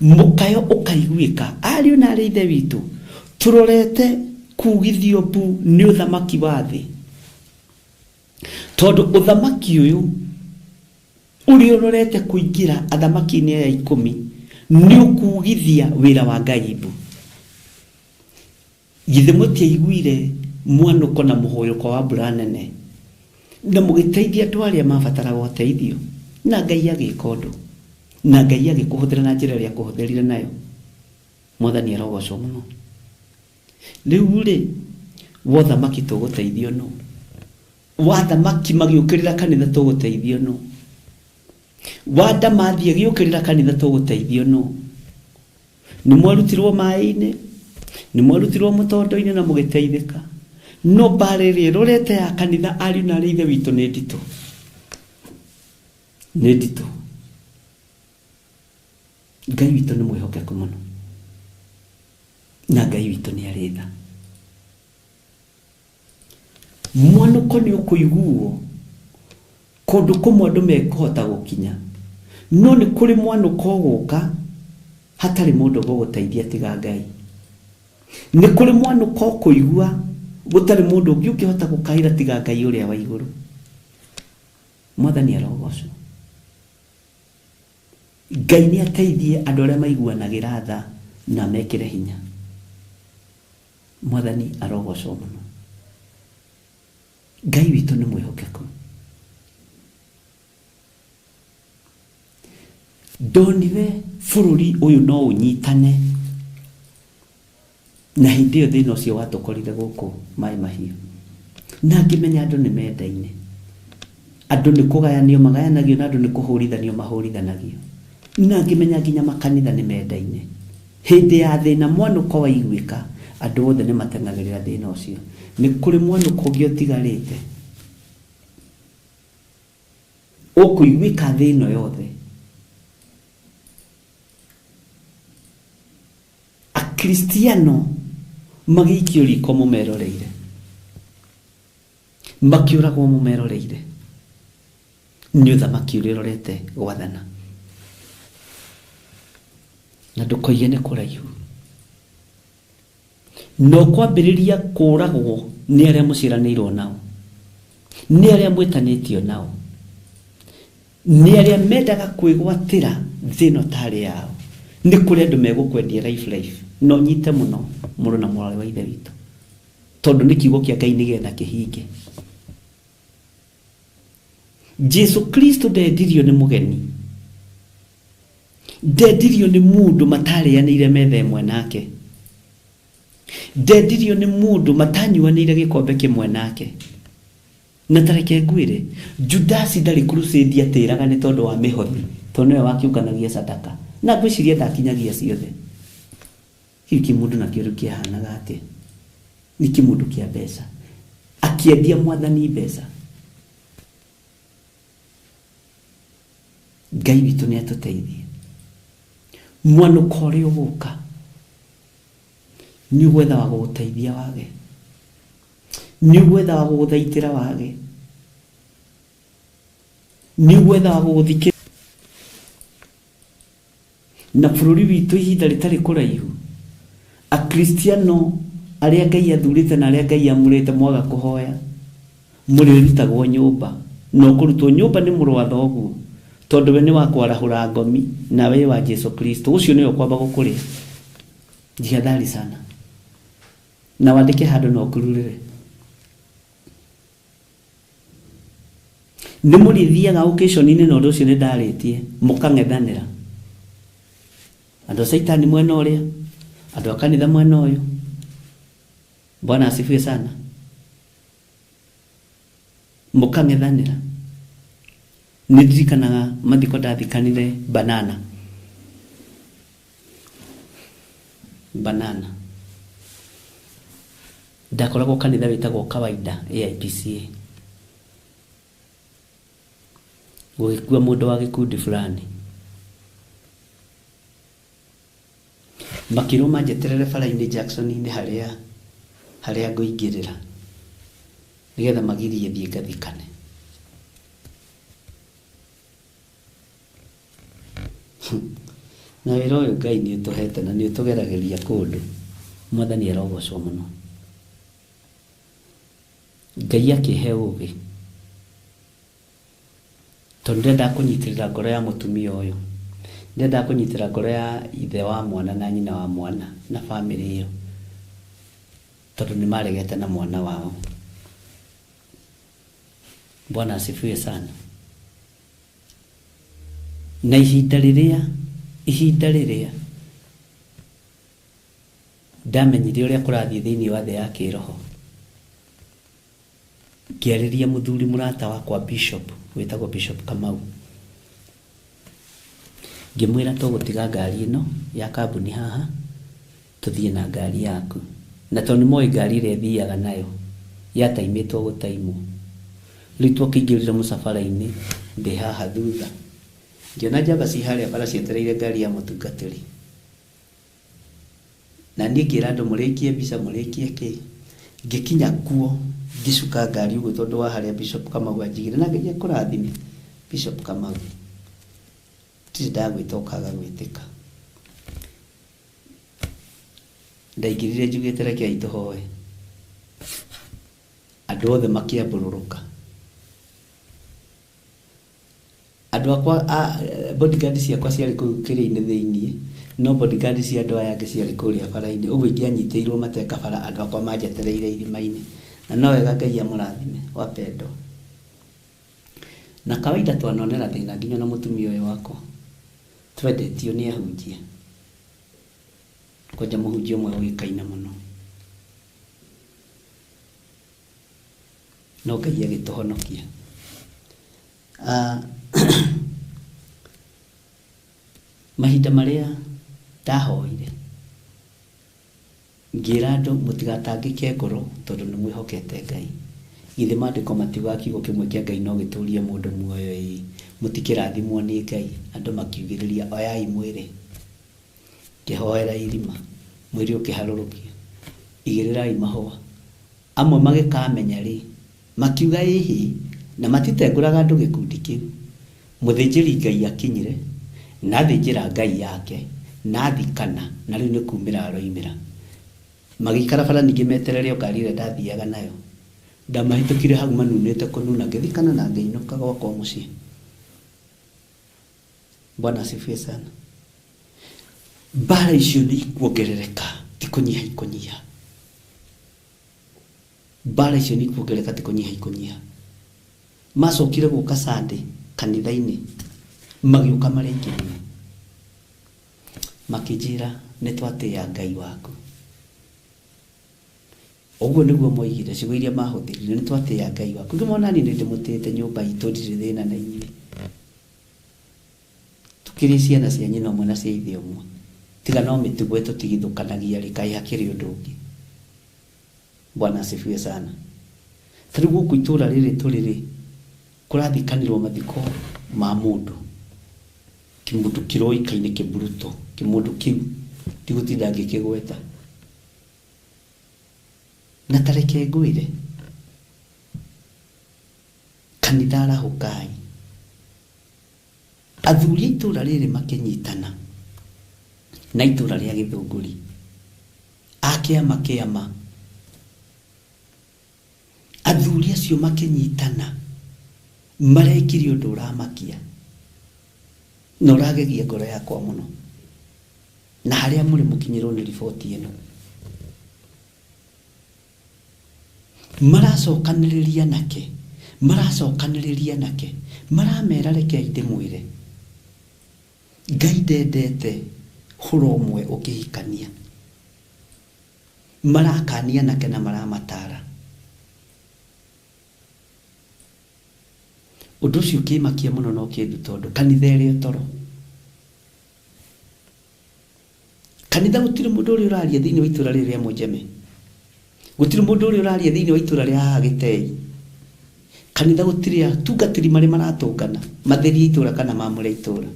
Mũkayo ũkaiguĩka. Ariũ na arĩ ithe witũ, tũrorete kugithio mbu nĩ ũthamaki wa thĩ, tondũ ũthamaki ũyũ ũrĩa ũrorete kũingĩra athamaki-inĩ aya 10 nĩ ũkugithia wĩra wa Ngai mbu. Githĩ mũtiaiguire mwanuko na mũhũyũko wa mbura nene na mũgĩteithia andũ arĩa mabataraga ũteithio, na Ngai agĩka ũndũ, na Ngai agĩkũhũthĩra na njĩra ĩrĩa akũhũthĩrire nayo. Mwathani arogocwo mũno. Rĩu rĩ, wothamaki tũgũteithio no, wathamaki magĩũkĩrĩra kanitha tũgũteithio no, wanda mathiĩ agĩũkĩrĩra kanitha tũgũteithio no. Nĩ mwarutirwo maaĩ-inĩ, nĩ mwarutirwo mũtondo-inĩ na mũgĩteithĩka, no barĩrĩ rorete ya kanitha ariũ na arĩ ithe witũ nĩ nditũ, nĩ nditũ. Ngai witũ nĩ mwĩhokeku mũno, na Ngai witũ nĩ arĩ tha. Mwanuko nĩ ũkũiguo kũndũ kũmwe andũ mekũhota gũkinya, no nĩ kũrĩ mwanuko gũka hatarĩ mũndũ gũgũteithia tiga Ngai. Nĩ kũrĩ mwanuko kũigua gũtarĩ mũndũ ũngĩ ũngĩhota gũkaĩra tiga Ngai ũrĩa wa igũrũ. Mwathani arogocwo. Ngai nĩ ateithie andũ arĩa maiguanagĩra tha na mekĩre hinya. Mwathani arogocwo mũno. Ngai witũ nĩ mwĩhokeku. ndonire bururi uyu no unyitane na hindi yo thina ucio watukorire guku mai mahiu na ngimenya andu ni mendaine andu ni kugayanio magayanagio na andu ni kuhurithanio mahurithanagio na ngimenya nginya makanitha ni mendaine hindi ya thina mwanuko wa igwika andu othe ni matengagirira thina ucio ni kuri mwanuko ungi utigarite ukuigwika thina yothe a Kristiano magikio riko mumeroreire makiuragwo mumeroreire ni uthamaki urirorete gwathana na ndukoige ni kuraihu no kwambiriria kuragwo ni aria muciranirwo nao ni aria mwitanitio nao ni aria mendaga kwigwatira thino tari yao ni kuri andu megukwendia life no nyite muno muru na mwari wa ithe witu tondu ni kiugo kia Ngai nigetha kihinge. Jesu Kristo ndendirio ni mugeni ndendirio ni mundu matarianire metha imwe nake ndendirio ni mundu matanyuanire gikombe kimwe nake na tareke ngwire Judasi ndari crusade atiraga ni tondu wa mihothi tondu we wakiukanagia sadaka na gwiciria ndakinyagia ciothe hiki mundu na kiru kihanaga ati ni kimundu kia mbeca akiendia mwathani mbeca. Ngai witu ni atuteithie mwanuko uri uguka ni gwetha wa guteithia wage ni gwetha wa guthaitira wage ni gwetha wa guthike na bururi witu ihinda ritari kuraihu a Kristiano aria Ngai athurite na aria Ngai amurite mwaga kuhoya muri rutagwo nyumba no kurutwo nyumba ni muru wa thoguo tondu we ni wa kwarahura ngomi na we wa Jesu Kristo ucio niyo kwamba gukuri jihadhari sana na wandike handu no kururire ni muri thiaga occasion ine no ucio ni ndaritie mukang'ethanira andu saitani mwena uria andu akanitha mwena uyu. Bwana asifiwe sana. Mukang'ethanira nidirikanaga mathiko ndathikanire banana ndakoragwo kanitha witagwo kawaida AIPCA gugikua mundu wa gikundi fulani makiruma njeterere bara-ini Jackson-ini haria nguingirira nigetha magirie thie ngathikane na wira uyu Ngai ni utuhete na ni utugerageria kundu mwathani arogocwo muno. Ngai akihe ugi tondu ndenda kunyitirira ngoro ya mutumia uyu ndenda kunyitira ngoro ya ithe wa mwana na nyina wa mwana na family iyo tondu ni maregete na mwana wao. Bwana asifiwe sana. Na ihinda riria ndamenyire uria kurathie thiini wa the ya kiroho ngiariria muthuri murata wakwa Bishop witagwo Bishop Kamau ngimwira tugutiga ngari ino ya kambuni haha tuthie na ngari yaku na tondu moi ngari ire thiaga nayo yataimitwo gutaimwo ritwo kingirira musafara-ini ndi haha thutha ngiona njamba ci haria bara cietereire ngari ya mutungatiri na ngira andu murikie mbica murikie ki ngikinya kuo ngicuka ngari uguo tondu wa haria Bishop Kamau anjigire na nginya kurathime Bishop Kamau ndagwitokaga gwitika ndaigirire njugite reke aituhoe andu othe makiambururuka andu akwa bodyguard ciakwa ciari kuu kiri-ini thiini no bodyguard cia andu aya angi ciari kuria bara-ini uguo ingianyitiirwo mateka bara andu akwa manjetereire irima-ini na no wega Ngai amurathime wa pendo na kawaida twanonera thina nginya na mutumia uyu wakwa twendetio ni ahunjia koja muhunjia umwe wikaina muno no Ngai agituhonokia mahinda maria ndahoire ngira andu mutigatangike ngoro tondu ni mwihokete Ngai ithe mandiko matiuga kiugo kimwe kia Ngai no giturie mundu muoyo mutikirathimwo ni Ngai andu makiugiriria oyai mwiri kihoera irima mwiri ukiharurukio igirirai mahua amwe magikamenya ri makiuga ihi na matitenguraga andu gikundi kiu muthinjiri Ngai akinyire na thinjira Ngai yake na thikana na riu ni kumira aroimira magikara bara ningi meterere okarire ndathiaga nayo ndamahitukire hau manunete kununa ngithikana na ngeinuka gwakwa mucii. Bwana asifiwe sana. Bara icio ni ikuongerereka ti kunyiha ikunyiha. Bara icio ni ikuongerereka ti kunyiha ikunyiha. Macokire guka Sunday kanitha-ini magiuka mari ingine makijira ni twatia Ngai waku. Oguo niguo moigire ciugo iria mahuthirire ni twatia Ngai waku. Ngimona ni ndimutite nyumba itu ndire thina na inyui. Tukiri ciana cia nyina umwe na cia ithe umwe. Tiga no mitugo etu tigithukanagia rikai hakiri undu ungi. Bwana asifiwe sana. Tariu guku itura riri turiri kurathikanirwo mathiko ma mundu. Kimundu kiroikaine kiburuto kimundu kiu tigutinda ngikigweta. Na tareke ngwire kanitha arahukai athuri itura riri makinyitana na itura ria Githunguri akiama athuri acio makinyitana marekire undu uramakia no ragegia ngoro yakwa muno na haria muri mukinyirwo ni riboti ino maracokaniriria nake maramera reke ndimwire Ngai ndendete huromwe ukihikania marakania nake na maramatara undu ucio kimakia muno no kindu tondu kanitha iri toro kanitha gutire mundu uri uraria thiini wa itura riri ria Mujeme gutire mundu uri uraria thiini wa itura ria Gitei kanitha gutire atungatiri mari maratungana matheri itura kana mamure itura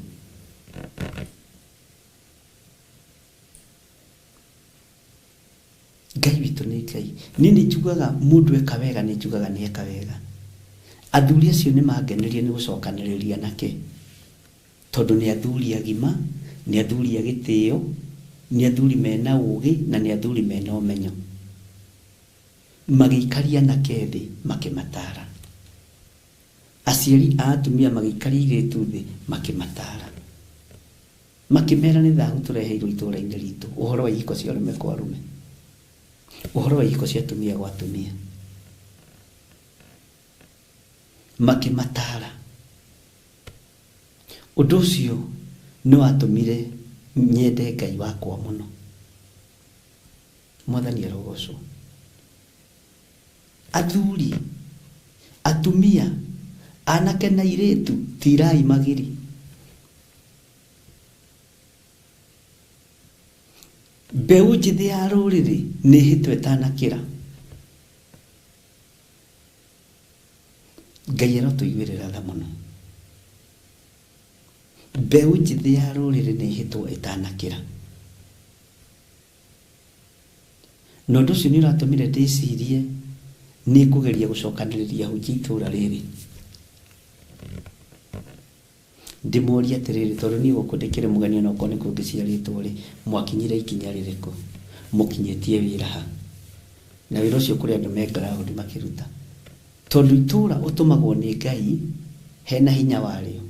Ngai witu ni Ngai nini njugaga mundu eka wega ni njugaga ni eka wega athuri acio ni magenirie ni gucokaniriria nake tondu ni athuri agima ni athuri agitio ni athuri mena ugi na ni athuri mena umenyo magikaria nake thi makimatara aciari atumia magikaria iritu thi makimatara makimera ni thahu tureheirwo itura-ini ritu uhoro wa ihiko cia arume kwa arume uhoro wa ihiko cia atumia kwa atumia makimatara undu ucio no atumire nyende Ngai wakwa muno mwathani arogocwo athuri atumia anake na iritu tirai magiri mbeu njithi ya ruriri ni hitwe tanakira Ngai arotuigwirira tha muno mbeu njithi ya ruriri ni hitwe itanakira no ndu ucio ni uratumire ndicirie ni kugeria gucokaniriria hunjia itura riri ndimoria atiriri tondu ni gukundikire mugani no kone kungiciaritwo ri mwakinyire ikinya ririko mukinyetie wira ha na wira ucio kuri andu mekara undi makiruta tondu itura utumagwo ni Ngai hena hinya wario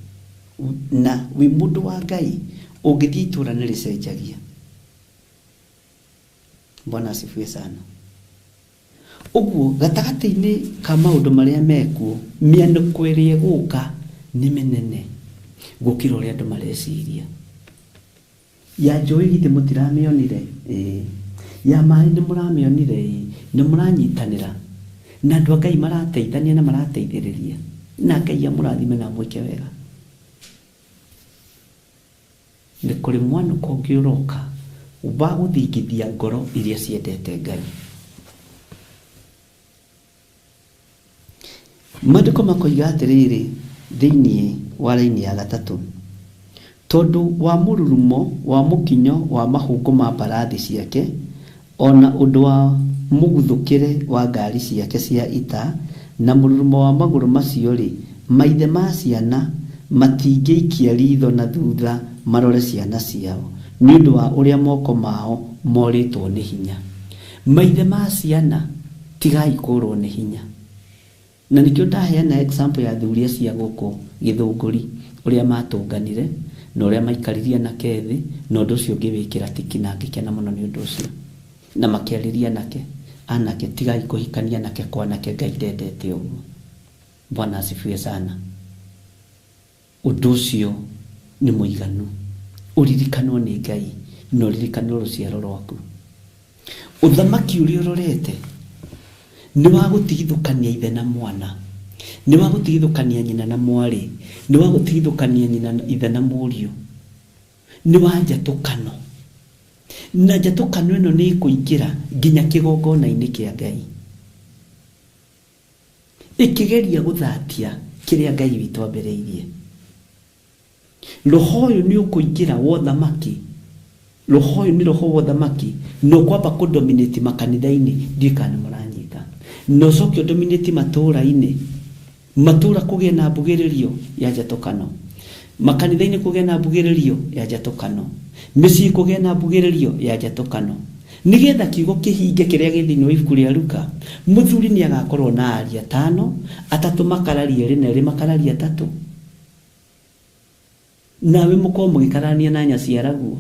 na wi mundu wa Ngai ungithii itura ni ricenjagia. Bwana asifiwe sana. Uguo gatagati-ini ka maundu maria meku mianuko iri guka ni menene gukira uria andu mareciria ya njũĩ githĩ mũtiramĩonire ya maĩ nĩ mũramĩonire nĩ mũranyitanĩra na andũ a Ngai marateithania na marateithĩrĩria na Ngai amũrathime na mwĩke wega. Nĩ kũrĩ mwanũko ũngĩ ũroka wa gũthingithia ngoro iria ciendete Ngai. Maandĩko makoiga atĩrĩrĩ thĩinĩ wa raini ya 3, tondũ wa mũrurumo wa mũkinyo wa mahũngũ ma mbarathi ciake ona ũndũ wa mũguthũkĩre wa ngari ciake cia ita na mũrurumo wa magũrũ macio rĩ, maithe ma ciana matingĩikia ritho na thutha marore ciana ciao nĩ ũndũ wa ũrĩa moko mao morĩtwo nĩ hinya. Maithe ma ciana tigai kũrwo nĩ hinya. Na nĩkĩo ndaheana example ya thuria cia gũkũ Gĩthũngũri ũrĩa matũnganire na ũrĩa maikaririe nake thĩ na ũndũ ũcio ũngĩwĩkĩra tiki na ngĩkena mũno nĩ ũndũ ũcio. Na makĩarĩria anake tigai kũhikania nake kwanake Ngai ndendete ũguo. Bwana asifiwe sana. Ũndũ ũcio nĩ mũiganu. Ũririkanwo nĩ Ngai na ũririkanwo rũciaro rwaku. Ũthamaki ũrĩa ũrorete nĩ wa gũtigithũkania ithe na mwana, nĩ wa gũtigithũkania nyina na mwarĩ, nĩ wa gũtigithũkania nyina ithe na mũriũ, nĩ wa njatũkano. Na njatũkano ĩno nĩ ĩkũingĩra nginya kĩgongona-inĩ kĩa Ngai, ĩkĩgeria gũthatia kĩrĩa Ngai witũ ambĩrĩirie. Roho ũyũ nĩ ũkũingĩra wa ũthamaki. Roho ũyũ nĩ roho wa ũthamaki na ũkwamba kũdominate makanitha-inĩ. Ndiũĩ kana mũranyita. Na ũcoke ũdominate matũũra-inĩ. Matũũra kũgĩe na mbugĩrĩrio ya njatũkano. Makanitha-inĩ kũgĩe na mbugĩrĩrio ya njatũkano. Mĩciĩ kũgĩe na mbugĩrĩrio ya njatũkano. Nĩgetha kiugo kĩhinge kĩrĩa gĩthĩinĩ wa ibuku rĩa Luka, mũthuri nĩ agakorwo na aria 5, atatũ makararia 2 na 2 makararia 3. Nawe mũkorwo mũgĩkarania na nyaciaraguo,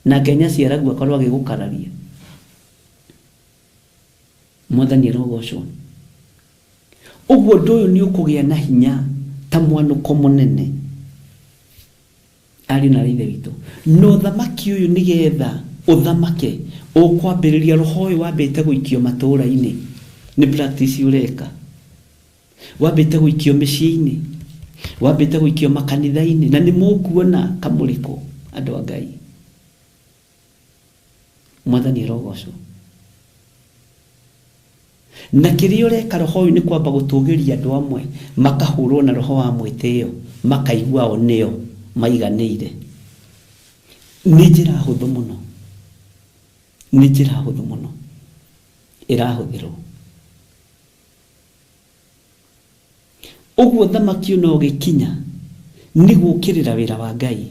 na nyaciaraguo akorwo agĩgũkararia. Mwathani arogocwo. Ũguo ũndũ ũyũ nĩ ũkũgĩa na hinya ta mwanũko mũnene. Ari na ithe witũ. No thamaki ũyũ nĩgetha ũthamake ũkwambĩrĩria roho ũyũ wambĩte gũikio matũũra-inĩ. Nĩ practice ũreka. Wambĩte gũikio mĩciĩ-inĩ. Wambĩte gũikio makanitha-inĩ na nĩ mũkuona kamũrĩko andũ a Ngai. Mwathani arogocwo. Na kĩrĩa ũreka roho ũyũ nĩ kwamba gũtũgĩria andũ amwe makahũrwo na roho wa mwĩtĩo, makaigua o nĩo maiganĩire. Nĩ njĩra hũthũ mũno. Nĩ njĩra hũthũ mũno ĩrahũthĩrwo. Ũguo thamaki no gĩkinya nĩ gũkĩrĩra wĩra wa Ngai,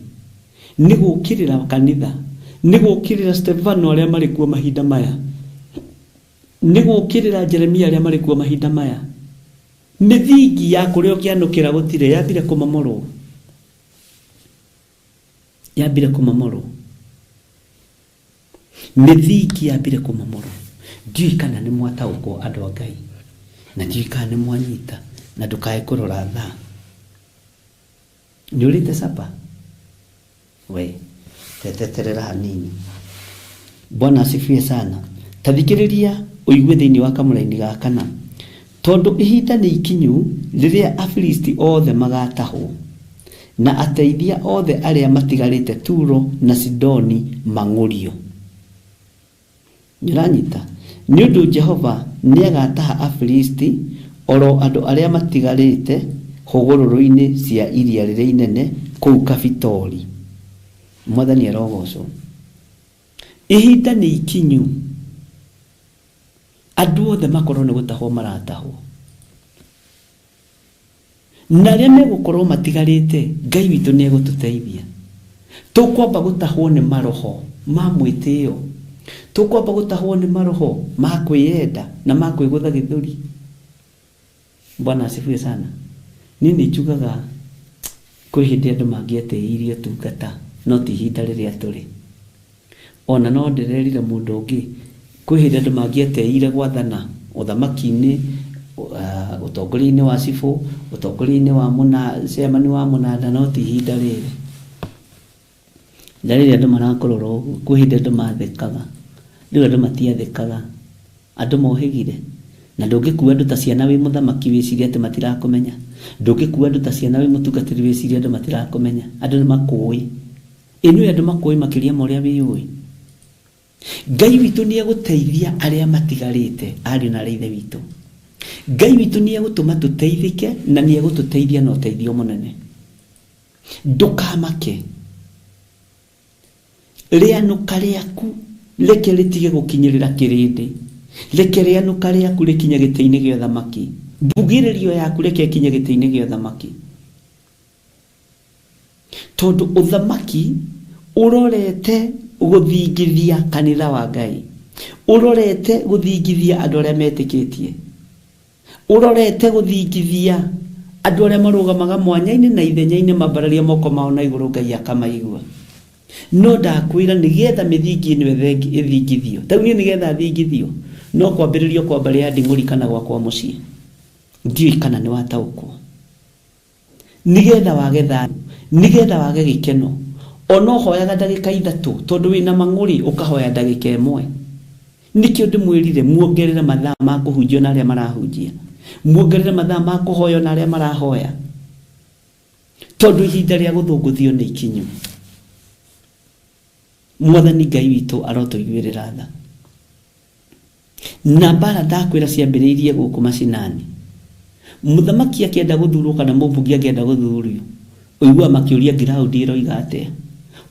nĩ gũkĩrĩra kanitha, nĩ gũkĩrĩra Stefano arĩa marĩ kuo mahinda maya, nĩ gũkĩrĩra Jeremia arĩa marĩ kuo mahinda maya. Mĩthingi ya kũrĩa ũkĩanũkĩra gũtirĩ yambire kũmomorwo. Yambire kũmomorwo. Mĩthingi yambire kũmomorwo. Ndiũĩ kana nĩ mwataũkwo andũ a Ngai, na ndiũĩ kana nĩ mwanyita, na ndũkae kũrora thaa. Nĩ ũrĩte sapa? We, teteterera hanini. Bwana asifiwe sana. Tathikĩrĩria ũigue thĩinĩ wa kamũra-inĩ ga 4. Tondũ ihinda nĩ ikinyu rĩrĩa Afilisti othe magatahwo na ateithia othe arĩa matigarĩte Turo na Sidoni mang'ũrio. Nĩranyita. Nĩ ũndũ Jehova nĩ agataha Afilisti oro andũ arĩa matigarĩte hũgũrũrũ-inĩ cia iria rĩrĩa inene kũu Kafitori. Mwathani arogocwo. Ihinda nĩ ikinyu. Andũ othe makorwo nĩ gũtahwo maratahwo. Na arĩa megũkorwo matigarĩte, Ngai witũ nĩ egũtũteithia. Tũkwamba gũtahwo nĩ maroho ma mwĩtĩo. Tũkwamba gũtahwo nĩ maroho ma kwĩyenda na ma kwĩgũtha gĩthũri. Bwana asifiwe sana. Nini njugaga kwĩ hĩndĩ andũ mangĩetĩĩire ũtungata no ti ihinda rĩrĩa tũrĩ. Ona no ndĩrerire mũndũ ũngĩ kwĩ hĩndĩ andũ mangĩetĩĩire gwathana ũthamaki-inĩ, ũtongoria-inĩ wa cibũ, ũtongoria-inĩ wa cemani wa mũnanda, no ti ihinda rĩrĩ. Ndarĩrĩa andũ marakorora ũguo, kwĩ hĩndĩ andũ mathekaga, rĩu andũ matiathekaga, andũ mohĩgire. Na ndũngĩkua andũ ta ciana wĩ mũthamaki wĩcirie atĩ matirakũmenya, ndũngĩkua andũ ta ciana wĩ mũtungatĩri wĩcirie andũ matirakũmenya, andũ nĩ makũĩ. Inyuĩ andũ makũĩ makĩria ma ũrĩa wĩũĩ. Ngai witũ nĩ egũteithia arĩa matigarĩte, ariũ na arĩa ithe witũ. Ngai witũ nĩ egũtũma tũteithĩke na nĩ egũtũteithia na ũteithio mũnene. Ndũkamake. Rĩanũka rĩaku reke rĩtige gũkinyĩrĩra kĩrĩndĩ, reke rĩanũka rĩaku rĩkinye gĩtĩ-inĩ gĩa ũthamaki, mbugĩrĩrio yaku reke ĩkinye gĩtĩ-inĩ gĩa ũthamaki. Tondũ ũthamaki ũrorete gũthingithia kanitha wa Ngai, ũrorete gũthingithia andũ arĩa metĩkĩtie, ũrorete gũthingithia andũ arĩa marũgamaga mwanya-inĩ na ithenya-inĩ mambararia moko mao na igũrũ Ngai akamaigua. No ndakwĩra nĩgetha mĩthingi ĩno ĩthingithio, ta niĩ nĩgetha thingithio no kwambĩrĩrio kwambaria nding'ũri kana gwakwa mũciĩ. Ndiũĩ kana nĩ wataũkwo. Nĩgetha wage thayũ, nĩgetha wage gĩkeno, ona ũhoyaga ndagĩka 3 tondũ wĩna mang'ũrĩ ũkahoya ndagĩka 1. Nĩkĩo ndĩmwĩrire muongerere mathaa ma kũhunjio na arĩa marahunjia, muongerere mathaa ma kũhoywo na arĩa marahoya, tondũ ihinda rĩa gũthũngũthio nĩ ikinyu. Mwathani Ngai witũ arotũiguĩrĩra tha. Na mbara ndakwĩra ciambĩrĩirie gũkũ macinani. Mũthamaki akĩenda gũthurwo kana mũmbunge akĩenda gũthurio, ũigua makĩũria ground ĩroiga atĩa.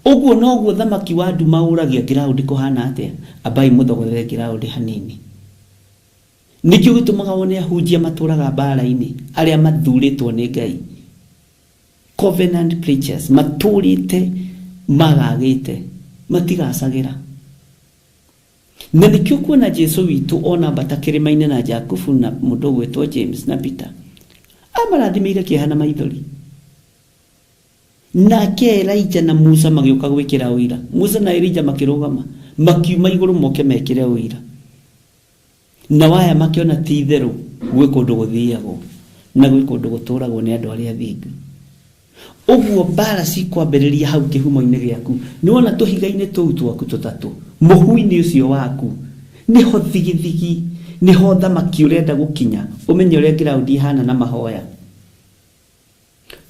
Ũguo noguo thamaki wa nduma ũragia ground kũhana atĩa. Ambai mũthogothere ground hanini. Nĩkĩo gĩtũmaga wone ahunjia matũraga mbara-inĩ arĩa mathurĩtwo nĩ Ngai. Covenant preachers matũrĩte magagĩte matigacagĩra. Na nĩkĩo kuona Jesu witũ ona mbata kĩrĩma-inĩ na Jakubu na mũndũ ũgwĩtwo James na Peter amarathimĩire kĩeha na maithori. Nake Elijah na Musa magĩũka gwĩkĩra ũira. Musa na Elijah makĩrũgama makiuma igũrũ moke mekĩre ũira. Na waya makĩona ti itherũ gwĩ kũndũ gũthiagwo na gwĩ kũndũ gũtũragwo nĩ andũ arĩa athingu. Ũguo mbara cikwambĩrĩria hau kĩhumo-inĩ gĩaku. Nĩwona tũhiga-inĩ tũu twaku tũtatũ, mũhu-inĩ ũcio waku nĩho thigithigi, nĩho thamaki ũrenda gũkinya. Ũmenye ũrĩa ground ihana na mahoya,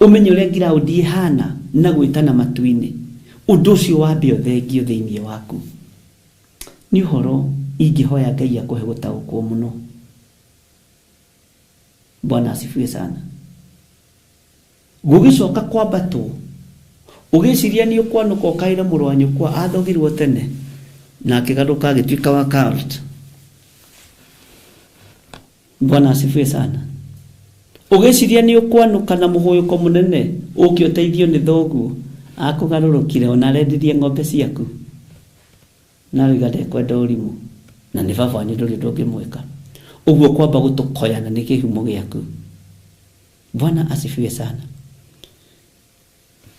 ũmenye ũrĩa ground ihana na gwĩtana matu-inĩ. Ũndũ ũcio wambe ũthengio thĩinĩ waku. Nĩ ũhoro ingĩhoya Ngai akũhe gũtaũkwo mũno. Bwana asifiwe sana. Gũgĩcoka kwambatwo ũgĩciria nĩ ũkwanũka ũkaĩra mũrũ wa nyũkwa athogirwo tene na akĩgarũrũka agĩtuĩka wa cult. Bwana asifiwe sana. Ũgĩciria nĩ ũkwanũka na mũhũyũko mũnene ũkĩ ũteithio nĩ thoguo akũgarũrũkire ona arendirie ng'ombe ciaku na rĩu ndekwenda ũrimũ na nĩ baba wanyu ndũrĩ ndũngĩmwĩka. Ũguo kwamba gũtũkoyana nĩ kĩhumo gĩaku. Bwana asifiwe sana.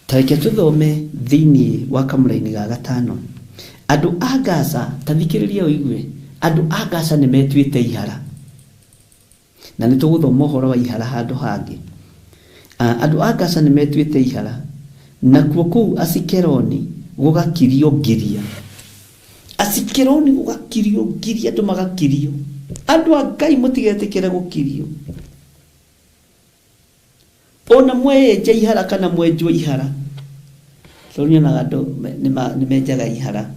Tareke tuthome thĩinĩ wa kamũra-inĩ ga 5. Andũ a Gaza, tathikĩrĩria ũigue, andũ a Gaza nĩ metuĩte ihara. Na nĩ tũgũthoma ũhoro wa ihara handũ hangĩ. Andũ a Gaza nĩ metuĩte ihara. Nakuo kũu Asikeloni gũgakirio Giria. Asikeloni gũgakirio Giria, andũ magakirio. Andũ a Ngai mũtigetĩkĩre gũkirio. Ona mweje ihara kana mwenjwo ihara. Tũrĩ na andũ nĩ menjaga ihara.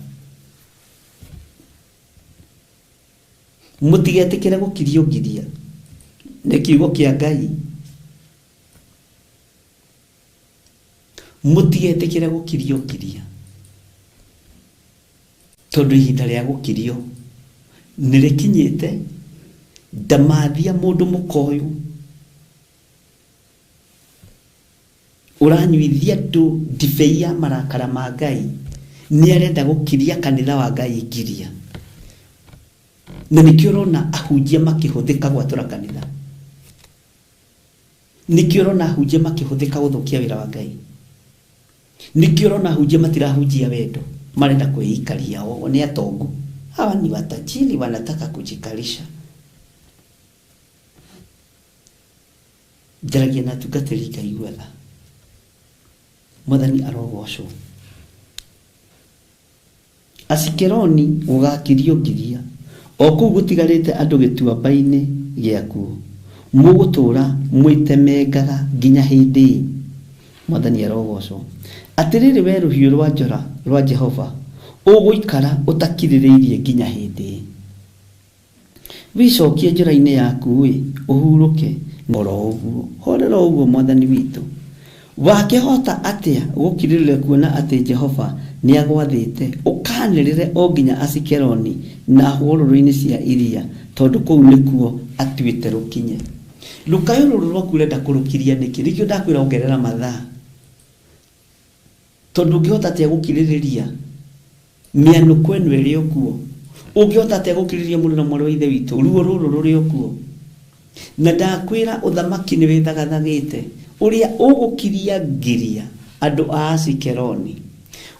Mũtigetĩkĩre gũkirio Giria. Nĩ kiugo kĩa Ngai. Mũtigetĩkĩre gũkirio Giria. Tondũ ihinda rĩa gũkirio nĩ rĩkinyĩte. Ndamathia mũndũ mũkoyo ũranyuithia andũ ndibei ya marakara ma Ngai nĩ arenda gũkiria kanitha wa Ngai Giria. Na nĩkĩo ũrona ahunjia makĩhũthĩka gwatũra kanitha. Nĩkĩo ũrona ahunjia makĩhũthĩka gũthũkia wĩra wa Ngai. Nĩkĩo ũrona ahunjia matirahunjia wendo, marenda kwĩikaria o nĩ atongu. Hawa ni watajiri wanataka kujikalisha. Njaragia na tungatĩri Ngai gwetha. Mwathani arogocwo. Asikeloni gugakirio ngiria oku gutigarite andu gituamba-ini giaku mugutura mwitemengaga nginya hindi Mwathani arogocwo. Atiriri we ruhiu rwa njora rwa Jehova uguikara utakiririirie nginya hindi. Wicokie njira-ini yaku wi uhuruke ngoro uguo horera uguo Mwathani witu. Wakihota atia gukiririre kuona ati Jehova ni agwathite ukanirire o nginya Asikeloni na hururu-ini cia iria tondu kuu nikuo atuite rukinye. Lukayo ruru rwakurenda kurukiria niki rikio ndakwira ongerera mathaa tondu ngihota atia gukiririria mianu kwenu iri okuo ungihota atia gukiririria mundu na mwana wa ithe witu ruo ruru ruri okuo na ndakwira uthamaki ni withagathagite uria ugukiria ngiria andu a Asikeloni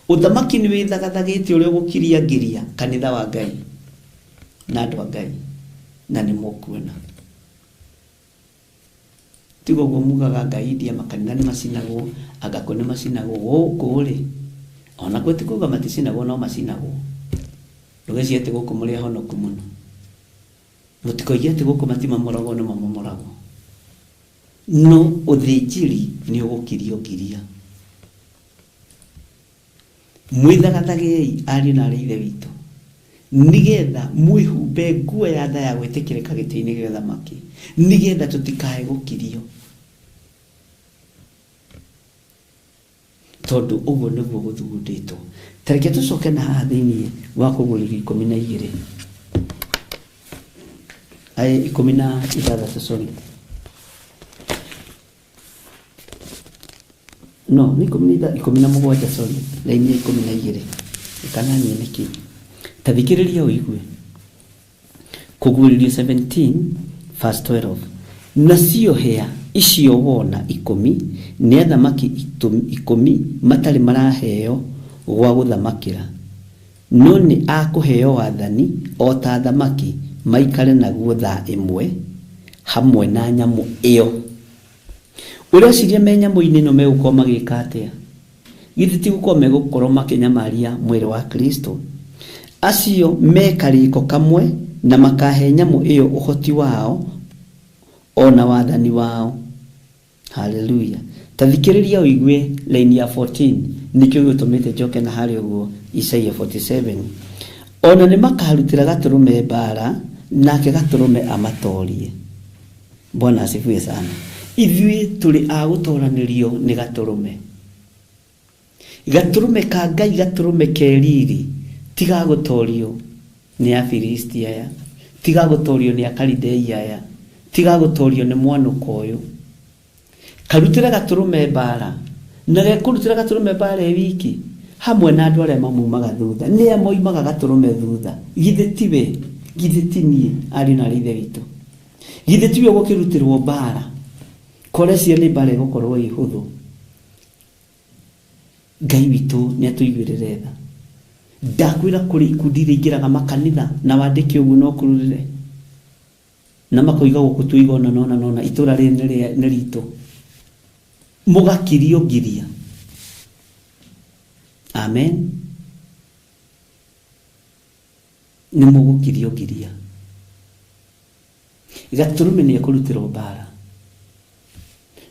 uthamaki ni withagathagite uria ugukiria ngiria kanitha wa Ngai na andu a Ngai na ni mukuona tigo mugaga Ngai dia makanitha ni macinagwo agako ni macinagwo guku ri ona kweti kuga maticinagwo no macinagwo ndugeci ati guku muri honoku muno mutikoigia ati guku matima morago no mamorago no uthinjiri ni ugukirio ngiria mwithagathagei ari na ithe witu nigetha mwihumbe nguo ya tha ya gwitikirika giti-ini gia thamaki nigetha tutikae gukirio tondu uguo niguo guthugunditwo. Tareke tucoke na haha thiini wa Kuguriri 12 16 sorry no ni 17 sorry laini 12 kana ni niki tathikiriria uigue Kuguriri 17 verse 12 na cio hea icio wona 10 ni athamaki 10 matari maraheo gwa guthamakira no ni akuheo wathani o ta athamaki maikare naguo tha imwe hamwe na nyamu iyo uria ciria me nyamu-ini no megukoma magika atia githiti gukoma megukorwo makinyamaria mwiri wa Kristo acio mekariko kamwe na makahe nyamu iyo uhoti wao ona wathani wao. Hallelujah. Tathikiriria uigue line ya 14 nikyo gutumite njoke na hari uguo Isaiah 47 ona ni makarutira gaturume bara nake gaturume amatorie. Bwana asifiwe sana. Ithui tuli agutoranirio ni gaturume ka Ngai gaturume keriri tiga gutorio ni Afilisti aya tiga gutorio ni Akalidei aya tiga gutorio ni mwanuko uyu karutira gaturume bara na gekurutira gaturume bara wiki hamwe na andu aria mamumaga thutha ni amoimaga gaturume thutha githetinie ari na rithe witu githetiwe gukirutirwo bara korecia ni bare gukorwo ihuthu Ngai witu ni atuigwirire tha ndakwira kuri ikundi ringiraga makanitha na wandiki ugu no kururire na makoiga gukutuiga ona itura ri ni rito mugakirio ngiria. Amen. Ni mugukirio ngiria gaturume ni akurutirwo bara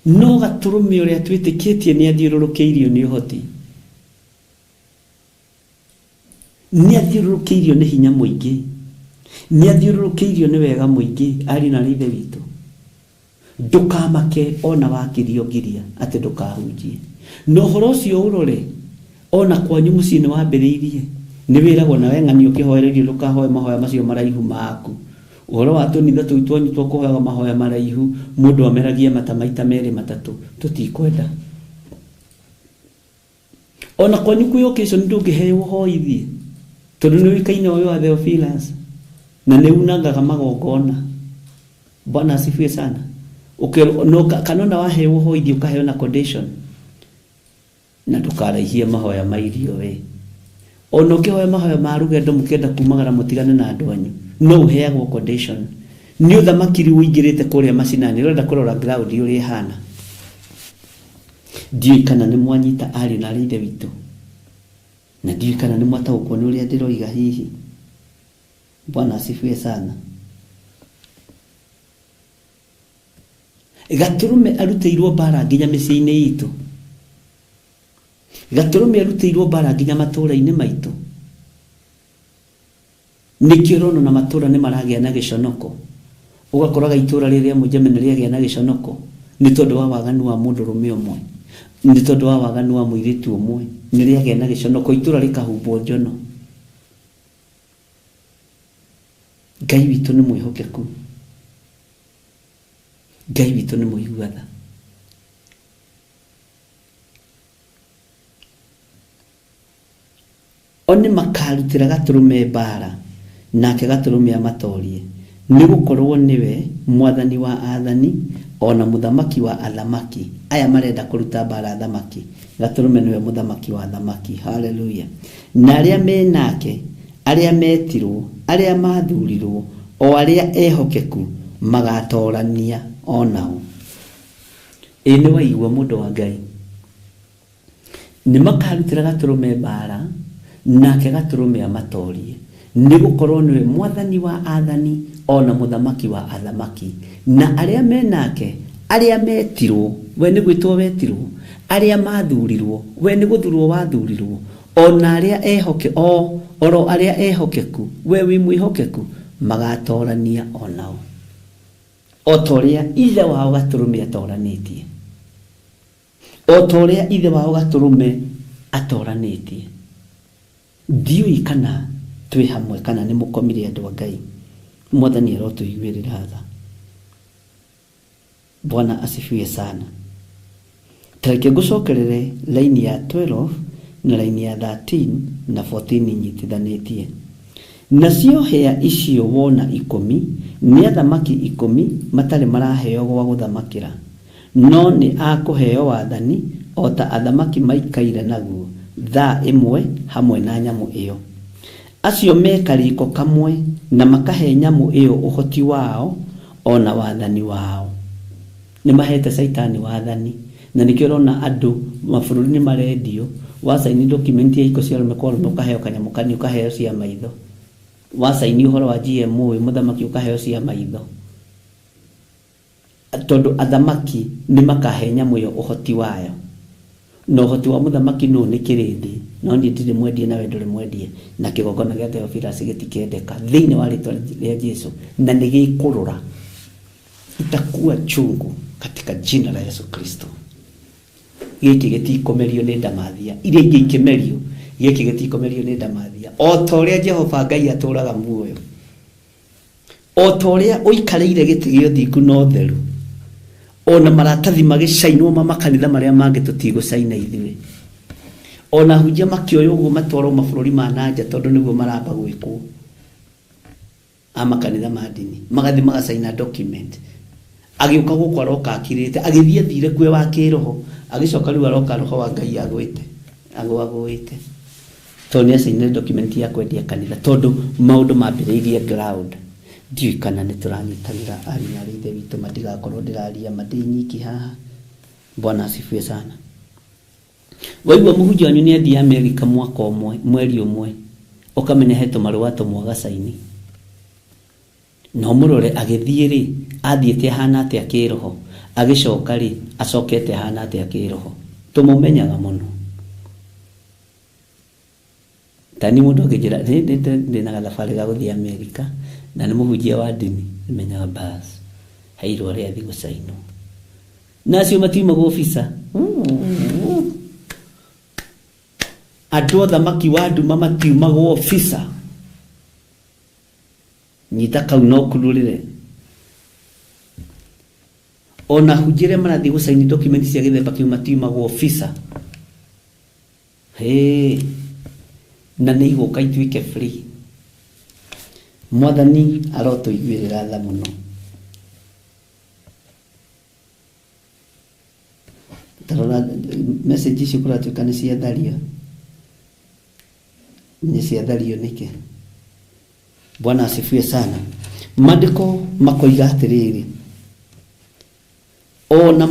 no gaturume uria twitikitie ni athiururukiirio ni uhoti ni athiururukiirio ni hinya muingi ni athiururukiirio ni wega muingi ari na rithe witu ndukamake ona wakirio ngiria ati ndukahunjie no horo ucio urore ona kwanyu mucii wambiriirie ni wiragwo nawe ng'ani ukihoererio ndukahoe mahoya macio maraihu maku uhoro wa tunitha tuitwanyu twakuhoyaga mahoya maraihu mundu ameragia mata maita meri matatu tutikwenda ona kwanyu kuyokeco ndungiheo hoithie tondu ni wikaine uyu wa Theophilus na ni unangaga magongona. Bwana asifiwe sana. No kanona waheo hoithie ukaheo na condition na tukaraihie mahoya mairio we ono kihoya mahoya marugendo mukenda kumagara mutigane na andu anyu no heagwo condition ni uthamakiri uingirite kuria macinani renda kurora ground uri hana ndiye kana ni mwanyita ari na rithe witu Na ndiyo kana ni mwataũkwo nĩ ũrĩa ndĩroiga hihi. Bwana asifiwe sana. Gaturume arutĩirwo bara nginya mĩciĩ-inĩ itũ. Gaturume arutĩirwo bara nginya matũũra-inĩ maitũ. Nĩkĩo ũrona na matũũra nĩ maragĩa na gĩconoko. Ũgakoraga itũũra rĩrĩa mũnjeme nĩ rĩagĩa na gĩconoko nĩ tondũ wa waganu wa mũndũrũme ũmwe, nĩ tondũ wa waganu wa mũirĩtu ũmwe, nĩ rĩagĩa na gĩconoko, itũũra rĩkahumbwo njono. Ngai witũ nĩ mwĩhokeku. Ngai witũ nĩ mũiguatha. Oni makarutĩra Gatũrũme bara, nake Gatũrũme amatorie, nĩ gũkorwo niwe mwathani wa athani, ona mũthamaki wa athamaki. Aya marenda kũruta bara athamaki, Gatũrũme niwe mũthamaki wa athamaki. Haleluya. Na arĩa menake, arĩa metirwo, arĩa mathurirwo, o arĩa ehokeku magatorania onao. Nĩ waigua mũndũ wa Ngai. Nĩ makarutĩra Gatũrũme bara, nake Gatũrũme amatorie, nĩ gũkorwo niwe mwathani wa athani, ona mũthamaki wa athamaki. Na arĩa menake, arĩa metirwo, we nĩ gwĩtwo wetirwo, arĩa mathurirwo, we nĩ gũthurwo wathurirwo, ona arĩa oro arĩa ehokeku, we wĩ mwĩhokeku, magatorania onao. O ta ũrĩa ithe wao Gatũrũme atoranĩtie, o ta ũrĩa ithe wao Gatũrũme atoranĩtie. Ndiũĩ kana twĩ hamwe, kana nĩ mũkomire andũ a Ngai. Mwathani arotũiguĩrĩra tha. Bwana asifiwe sana. Tareke ngũcokerere laini ya 12 na laini ya 13 na 14 nyitithanĩtie. Nacio hĩa icio wona 10 nĩ athamaki 10 matarĩ maraheo gwa gũthamakĩra, no nĩ akũheo wathani o ta athamaki maikaire naguo thaa ĩmwe hamwe na nyamũ ĩyo. Acio meka rĩko kamwe na makahe nyamũ ĩyo ũhoti wao ona wathani wao. Nĩ mahete Saitani wathani, na nĩkĩo ũrona andũ mabũrũri-inĩ marendio, wacaini document ya iko cia arũme kwa arũme ũkaheo kanyamũ kanini, ũkaheo cia maitho. Wacaini ũhoro wa GMO mũthamaki ũkaheo cia maitho. Tondũ athamaki nĩ makahe nyamũ ĩyo ũhoti wayo. No ũhoti wa mũthamaki nũ nĩ kĩrĩndĩ, no niĩ ndirĩ mwendie nawe ndũrĩ mwendie, na kĩgongona gĩa Theophilus gĩtikendeka thĩinĩ wa rĩtwa rĩa Jesũ, na nĩ gĩkũrũra. Itakuwa chungu katika jina la Yesu Kristo. Gĩkĩ gĩtikomerio nĩ ndamathia, iria ingĩ ikĩmerio, gĩkĩ gĩtikomerio nĩ ndamathia. O ta ũrĩa Jehova Ngai atũraga muoyo, o ta ũrĩa ũikarĩire gĩtĩ gĩa ũthingu na ũtheru, ona maratathi magĩcainwo makanitha marĩa mangĩ tũtigũcaina ithuĩ, ona hunjia makĩoywo ũguo matwarwo mabũrũri ma nanja tondũ nĩguo maramba gwĩkwo amakanitha ma ndini, magathi magacaina document. Agĩũka gũkũ aroka akirĩte, agĩthiĩ thire kwe wa kĩroho, agĩcoka rĩu aroka roho wa Ngai agwĩte, tondũ nĩ acainire document ya kwendia kanitha, tondũ maũndũ mambĩrĩirie ground. Ndiũĩ kana nĩ tũranyitanĩra ari na ithe witũ, matigakorwo ndĩraria madĩ nyiki haha. Bwana asifiwe sana. Waigua mũhunjia wanyu nĩ athiĩ Amerika mwaka ũmwe, mweri ũmwe, ũkamenya hetwo marũa tũmwaga caini. No mũrore agĩthiĩ rĩ, athiĩte ahana atĩa kĩroho, agĩcoka rĩ, acokete ahana atĩa kĩroho. Tũmũmenyaga mũno. Tani mũndũ akĩnjĩra ndĩna gathabarĩ ga gũthiĩ Amerika, na nĩ mũhunjia wa ndini, menyaga bas heirwo rĩa thiĩ gũcainwo. Nacio matiumagwo visa. Andũ athamaki wa nduma matiumagwo visa. Nyita kau no kururire. Ona hunjire marathiĩ gũcaini document cia gĩthemba kĩu matiumagwo visa. Na nĩ igũka ituĩke free. Mwathani arotũiguĩrĩra tha mũno. Tarora message ici kũratuĩka nĩ ciathario. Nĩ ciathario nĩkĩ? Bwana asifiwe sana. Maandĩko makoiga atĩrĩrĩ, ona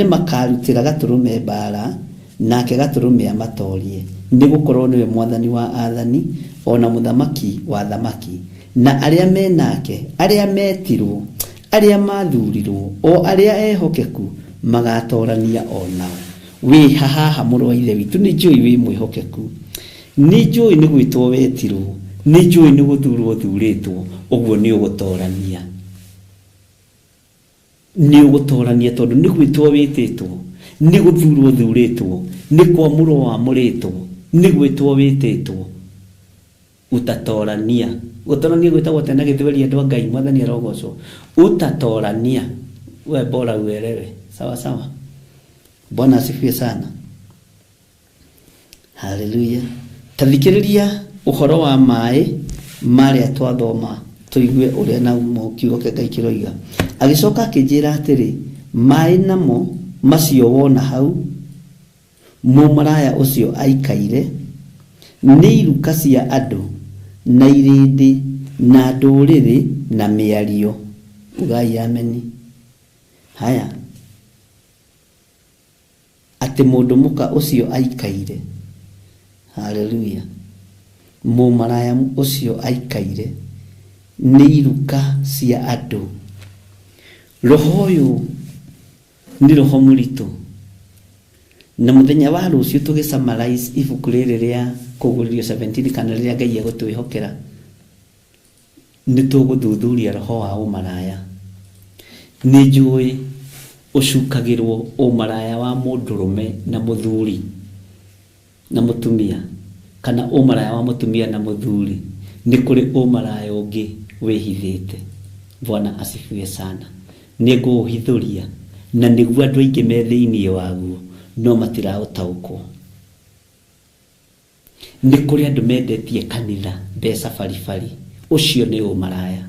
makarutĩra Gatũrũme bara, nake gaturume amatorie nigukorwo niwe mwathani wa athani ona muthamaki wa thamaki na aria menake aria metirwo aria mathurirwo o aria ehokeku magatorania onao wi haha muru wa ithe witu ni njui wi mwihokeku ni njui ni gwitwo wetirwo ni njui ni guthurwo thuritwo uguo ni ugutorania tondu ni gwitwo wititwo ni guthurwo thuritwo ni kwamurwo wamuritwo ni gwitwo wititwo utatorania gutorania gwitagwo tena githweri andu Ngai mwathani arogocwo utatorania we bora uelewe sawa sawa. Bwana asifiwe sana. Haleluya. Tathikiriria uhoro wa mai maria twathoma tuigue uria na kiugo kia Ngai kiroiga agicoka akijira atiri mai namo macio wona hau mumaraya ucio aikaire ni iruka cia andu na irindi na nduriri na miario ugai ameni. Haya ati mundu muka ucio aikaire. Haleluya. Mumaraya ucio aikaire ni iruka cia andu. Roho uyu ni roho muritu na muthenya wa rucio tugisamarize ibuku riri ria kuguririo 17 kana ria Ngai egutwihokera ni tuguthuthuria roho wa umaraya. Ni njui ucukagirwo umaraya wa mundurume na muthuri na mutumia kana umaraya wa mutumia na muthuri ni kuri umaraya ungi wihithite. Bwana asifiwe sana. Ni guhithuria na niguo andu aingi me thiini waguo no matira utaukwo. Ni kuri andu mendetie kanitha mbeca baribari ucio ni umaraya.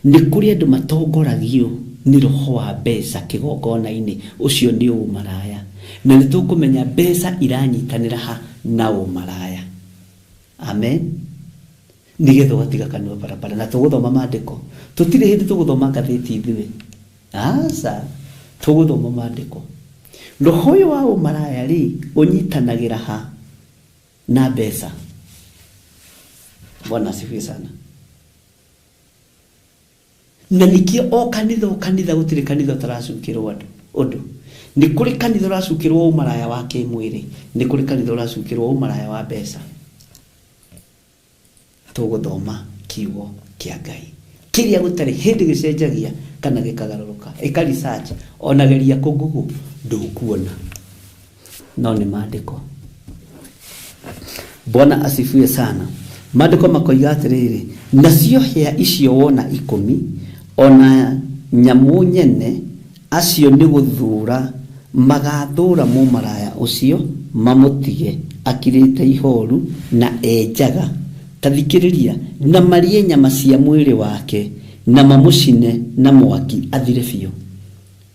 Ni kuri andu matongoragio ni roho wa mbeca kigongona-ini ucio ni umaraya. Na nitukumenya mbeca iranyitanira ha na umaraya. Amen. Nigetho gatiga kanua barabara na tuguthoma maandiko tutire hindi tuguthoma ngatheti ithuĩ asa tuguthoma maandiko. Roho uyu wa umaraya ri unyitanagira ha na mbeca. Bwana asifiwe sana. Na nikio o kanitha gutire kanitha taracukirwo undu ni kuri kanitha uracukirwo umaraya wa kimwiri ni kuri kanitha uracukirwo umaraya wa mbeca. Tuguthoma kiugo kia Ngai kiria gutari hindi gicenjagia kana gikagaruruka eka research onageria kugugu ndukuona no ni maandiko. Bwana asifiwe sana. Maandiko makoiga atiriri nacio hia icio wona 10 ona nyamu nyene acio ni guthura magathura mumaraya ucio mamutige akirite ihoru na enjaga. Tathikiriria na marie nyama cia mwiri wake na mamucine na mwaki athire biu.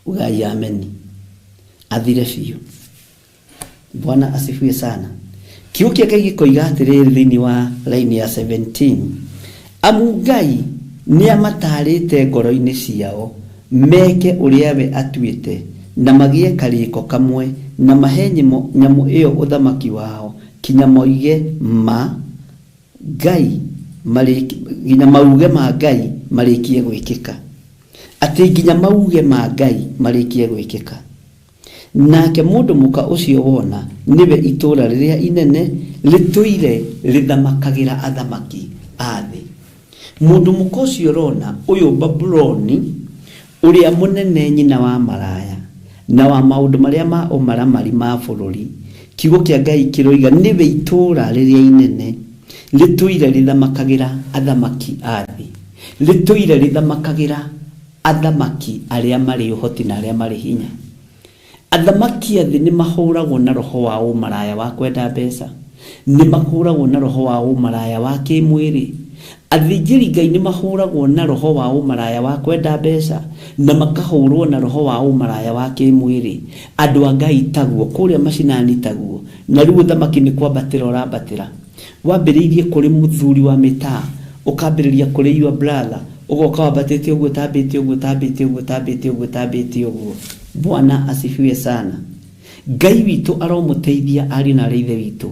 Ugai ameni. Athire biu. Bwana asifiwe sana. Kiugo kia Ngai gikoiga atiriri thiini wa line ya 17 amu Ngai ni amatarite ngoro-ini ciao meke uria we atuite na magie kariko kamwe na mahenyimo nyamu iyo uthamaki wao kinya moige ma Ngai mariki ginya mauge ma Ngai marikie gwikika. Ati ginya mauge ma Ngai marikie gwikika. Nake mundu muka ucio wona niwe itura riria inene lituire lithamakagira athamaki athi. Mundu muka ucio rona uyu Babuloni uria munene nyina wa maraya na wa maundu maria ma umaramari ma bururi. Kiugo kia Ngai kiroiga niwe itura riria inene lituire lithamakagira athamaki athi. Lituire lithamakagira athamaki aria mari uhoti na aria mari hinya. Athamaki athi ni mahuragwo na roho wa umaraya wa kwenda mbeca. Ni mahuragwo na roho wa umaraya wa kimwiri. Athĩnjĩri Ngai ni mahuragwo na roho wa umaraya wa kwenda mbeca na makahurwo na roho wa umaraya wa kimwiri. Andu a Ngai taguo kuria macinani taguo na riu thamaki ni kwambatira urambatira. Wambiriirie kuri muthuri wa mitaa ukambiriria kuri your brother ugoka wambatite uguo tambite uguo tambite uguo tambite uguo tambite uguo. Bwana asifiwe sana. Ngai witũ aromuteithia ari na ithe witũ,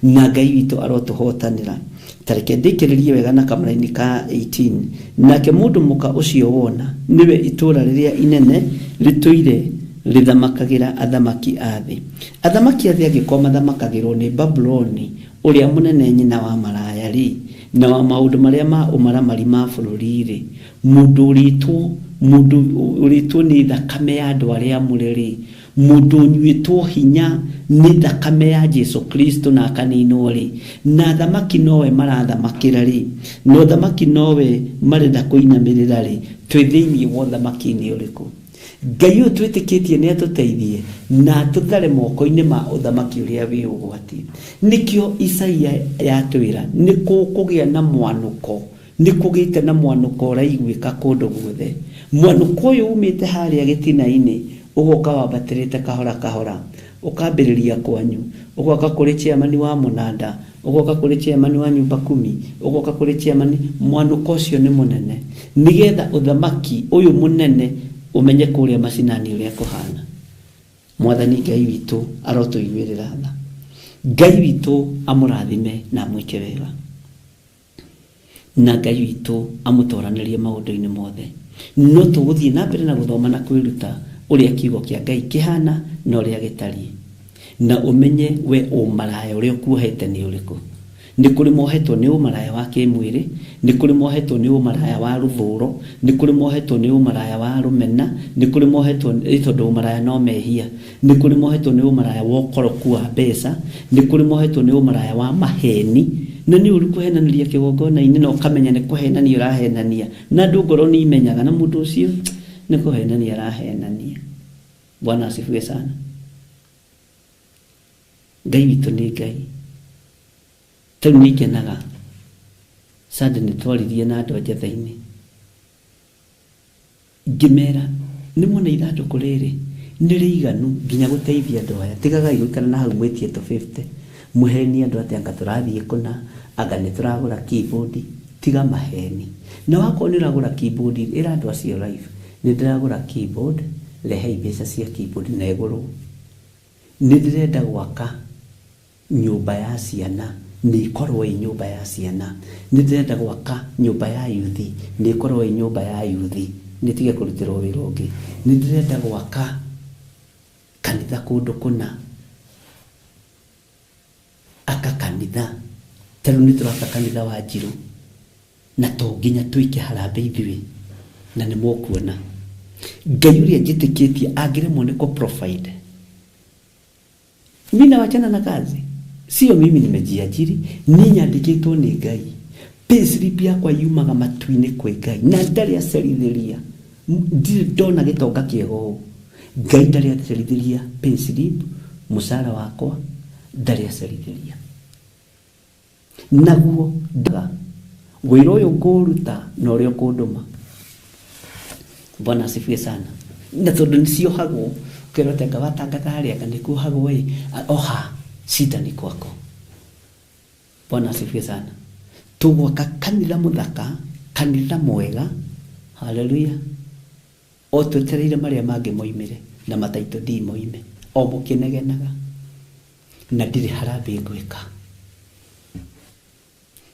na Ngai witũ arotuhotanira. Tareke ndikiririe wega na kamaraini ka 18. Nake mundu muka ucio wona niwe itura riria inene rituire rithamakagira athamaki athi. Athamaki athi agikoma thamakagirwo ni Babuloni uria munene nyina wa maraya ri na wa maundu maria ma umaramari ma bururi ri. Mundu uritwo ni thakame ya andu aria mureri, mundu nyuitwo hinya ni thakame ya Jesu Kristo na kanino ri, na thamaki nowe marathamakira ri, no thamaki nowe marenda kuinamirira ri. Twi thiini wa thamaki ni uriku? Ngai uyu twitikitie ni atuteithie na tuthare moko-ini ma uthamaki uria wi ugwati. Nikio Isaia yatwira ni kugia na mwanuko, ni kugite na mwanuko raiguika kundu guothe. Mwanuko uyu umite haria gitina-ini ugoka wabatirite kahora kahora, ukambiriria kwanyu, ugoka kuri chairman wa munanda, ugoka kuri chairman wa nyumba 10, ugoka kuri chairman. Mwanuko ucio ni munene, nigetha uthamaki uyu munene umenye kuria macinani uria kuhana. Mwathani Ngai witu arotuiguirira tha. Ngai witu amurathime na amwike wega, na Ngai witu amutoranirie maundu-ini mothe. No tuguthie na mbere na guthoma na kwiruta uria kiugo kia Ngai kihana na uria gitari, na umenye we umaraya uria kuohete ni uriku. Ni kuri mohetwo ni umaraya wa kimwiri, ni kuri mohetwo ni umaraya wa ruthuro, ni kuri mohetwo ni umaraya wa rumena, ni kuri mohetwo tondu umaraya no mehia, ni kuri mohetwo ni umaraya wa ukoroku wa mbeca, ni kuri mohetwo ni umaraya wa maheni. Na ni uri kuhenaniria kigongona-ini na ukamenya ni kuhenania urahenania, na ndungoro ni imenyaga na mundu ucio ni kuhenania arahenania. Bwana asifiwe sana. Ngai witu ni Ngai. Tau ni kenaga sande ni twaririe na andu njatha-ini ngimera ni mona ithanduku riri ni riiganu nginya guteithia andu aya. Tigagai guikara na hau mwetie to 50 muheni andu ati anga turathie kuna anga ni turagura keyboard. Tiga maheni. Na wako ni ragura keyboard ira andu acio live ni ndiragura keyboard, rehe mbeca cia keyboard na iguru. Ni ndirenda gwaka nyumba ya ciana, ni ikorwo i nyumba ya ciana. Ni ndirenda gwaka nyumba ya yuthi, ni ikorwo i nyumba ya yuthi. Ni tige kurutirwo wira ungi. Ni ndirenda gwaka kanitha kundu kuna aka kanitha. Telu ni turaka kanitha wa Njiru na to nginya tuike harambe ithui na ni mukuona Ngai uria njitikitie angiremwo ni ku provide. Mimi nawachana na kazi, sio mimi nimejiajiri, ni nyandikitwo ni Ngai. Payslip yakwa yumaga matu-ini kwi Ngai na ndari acerithiria. Ndona gitonga kiego Ngai ndari acerithiria payslip, musara wakwa ndari acerithiria. Naguo ndaga wira uyu nguruta na uria kunduma. Bwana asifiwe sana. Na tondu nicio hago kerote ngawatangatha haria kandiku hago we oha shida ni kwako. Bwana asifiwe sana. Tugwaka kanitha muthaka, kanitha mwega. Haleluya. O twetereire maria mangi moimire na mataito ndi moime. O mukinegenaga na ndiri harambe ngwika.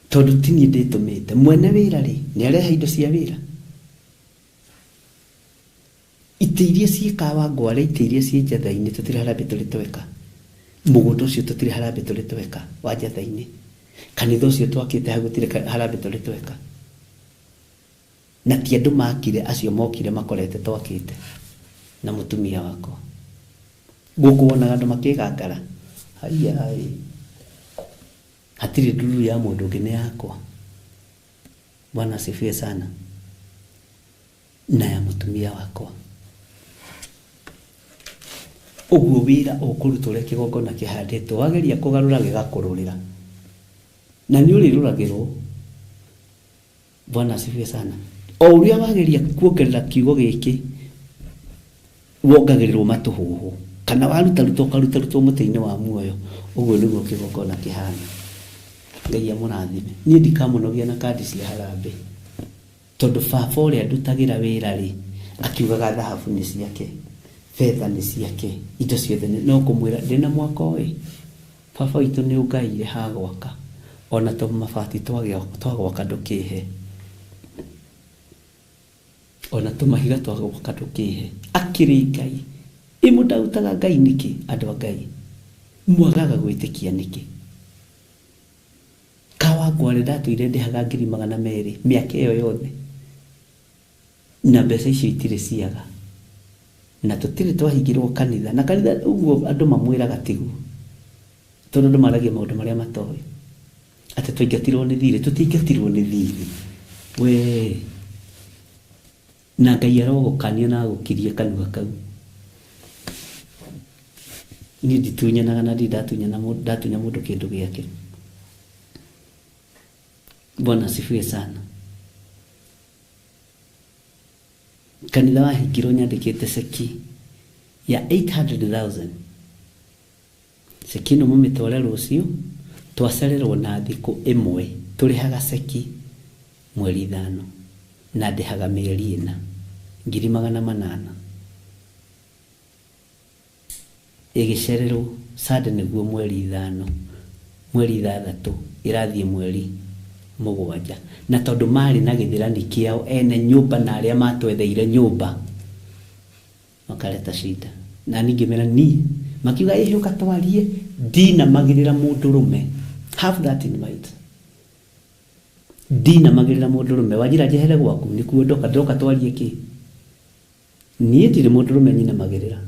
Tondu tini nditumite mwene wira ri ni arehe indo cia wira. Itiria ciikawa ngware, itiria cie njatha-ini tutiri harambe turi tweka. Mugundu ucio tutiri harambe turi tweka wa njatha-ini. Kanitha ucio twakite hagutire harambe turi tweka. Na ti andu makire acio mokire makorete twakite na mutumia wako. Guku wonaga andu makigangara. Hai. Hatiri nduru ya mundu ngine yakwa. Bwana asifiwe sana. Na ya mutumia wakwa. Uguo wira ukurutore kigongona kihanditwo wageria kugarura gigakururira. Na ni uriruragirwo. Bwana asifiwe sana. O uria wageria kuongerera kiugo giki wongagirirwo matuhuhu kana waruta muti-ini wa muoyo. Uguo niguo kigongona kihana. Ngai amurathime. Ni ndikamunogia na kadi cia harambe. Tondu baba uria ndutagira wira ri akiugaga thahabu ni ciake. fedha nĩ ciake, indo ciothe no kũmwĩra ndĩna mwaka ũyũ baba witũ nĩ ũngaire ha gwaka, ona to mabati twagwaka ndũkĩhe, ona tũmahiga twagwaka ndũkĩhe. Akĩrĩ Ngai, mũndautaga Ngai nĩkĩ? Andũ a Ngai mwagaga gwĩtĩkia nĩkĩ? Kawangware ndatũire ndĩhaga 200,000 mĩaka ĩyo yothe, na mbeca icio itirĩ ciaga, na tũtirĩ twahingĩrwo kanitha, na kanitha ũguo andũ mamwĩraga tiguo, tondũ andũ maragia maũndũ marĩa matoĩ, atĩ twaingatirwo nĩ thirĩ. Tũtiingatirwo nĩ thirĩ we, na Ngai arogũkania na agũkirie kanua kau. Niĩ nditunyanaga na ndatunya mũndũ kĩndũ gĩake. Bwana asifiwe sana. Kanitha wahingirwo nyandĩkĩte ceki ya 800,000. Ceki ĩno mũmĩtware rũciũ, twacererwo na thikũ ĩmwe, tũrĩhaga ceki mweri 5 na ndĩhaga mĩeri 4, 800,000. Ĩgĩcererwo Sunday nĩguo mweri 5, mweri 6 ĩrathiĩ mweri 7, na tondũ marĩ na gĩthĩrani kĩao ene nyũmba na arĩa matwetheire nyũmba makareta shida. Na ningĩ mera ni makiuga ũka twarie, ndina magĩrĩra mũndũrũme, have that in mind. Ndina magĩrĩra mũndũrũme, Wanjira njehere gwaku nĩkuo ndoka twarie kĩ? Niĩ ndirĩ mũndũrũme nyina magĩrĩra.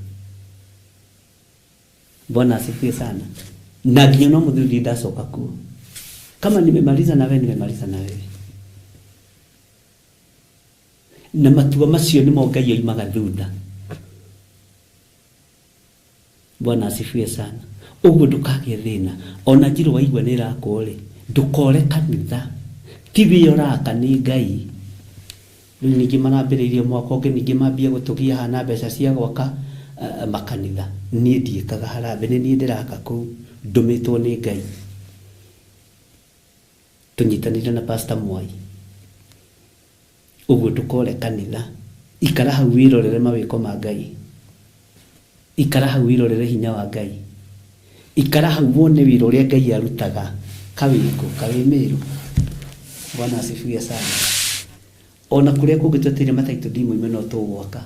Bwana asifiwe sana. Na nginya no mũthuri ndacoka kuo. Kama nimemaliza na wewe, nimemaliza na wewe. Na matua macio nĩmo Ngai oimaga thutha. Bwana asifiwe sana. Ũguo ndũkagĩe thĩna. Ona njirũ waigua nĩ ĩrakũrĩ, ndũkore kanitha. Tibi ũraka nĩ Ngai. Rĩu ningĩ marambĩrĩirie mwaka ũngĩ, ningĩ mambia gũtũgia hana mbeca cia gwaka makanitha. Niĩ ndiĩkaga harambĩ, nĩ niĩ ndĩraka kũu, ndũmĩtwo nĩ Ngai. Tũnyitanĩire na Pastor Mwai. Ũguo ndũkore kanitha. Ikara hau wirorere mawĩko ma Ngai. Ikara hau wirorere hinya wa Ngai. Ikara hau wone wĩra ũrĩa Ngai arutaga. Kawĩko, kawĩmĩrũ. Bwana asifiwe sana. Ona kũrĩa kũngĩ tweteire mataitũ ndimo no tũgwaka.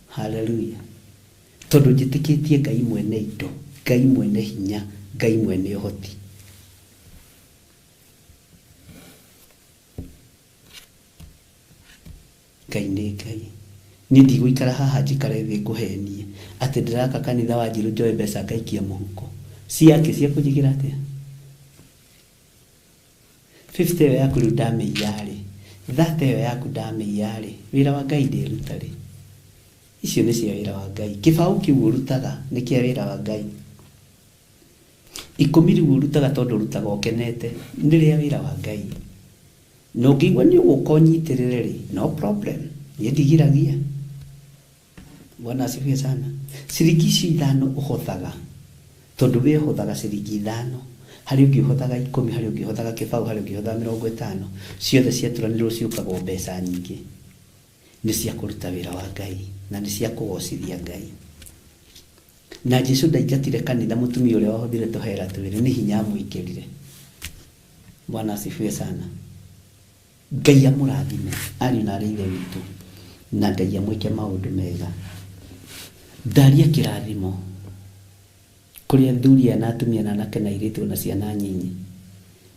Hallelujah. Tondũ njĩtĩkĩtie Ngai mwene indo, Ngai mwene hinya, Ngai mwene ũhoti. Ngai nĩ Ngai. Niĩ ndigũikara haha njikare thĩ ngũhenie atĩ ndĩraka kanitha wa Njirũ njoe mbeca ngaikia mũhuko. Ciake cia kũnjigĩra atĩa? 50 ĩyo yaku rĩu ndamĩiyarĩ, 30 ĩyo yaku ndamĩiyarĩ, wĩra wa Ngai ndĩruta rĩ. Icio nĩ cia wĩra wa Ngai. Kĩbaũ kĩu ũrutaga nĩ kĩa wĩra wa Ngai. 10 rĩu ũrutaga tondũ ũrutaga ũkenete nĩ rĩa wĩra wa Ngai. Na ũngĩigua nĩ ũgũka ũnyitĩrĩre rĩ, no problem, niĩ ndigiragia. Bwana asifiwe sana. Ciringi icio 5 ũhothaga tondũ we ũhothaga ciringi 5, harĩ ũngĩ ũhothaga 10, harĩ ũngĩ ũhothaga kĩbaũ, harĩ ũngĩ ũhothaga 50, ciothe ciaturanĩrwo ciũkagwo mbeca nyingĩ. Nĩ cia kũruta wĩra wa Ngai na nĩ cia kũgocithia Ngai. Na Jesũ ndaingatire kanitha mũtumia ũrĩa wahũthire tũhera twĩrĩ, nĩ hinya mũingĩrire. Bwana asifiwe sana. Ngai amũrathime ariũ na arĩ ithe witũ, na Ngai amwĩke maũndũ mega. Ndaria kĩrathimo kũrĩ athuri na atumia na anake na airĩtu na ciana nyinyi,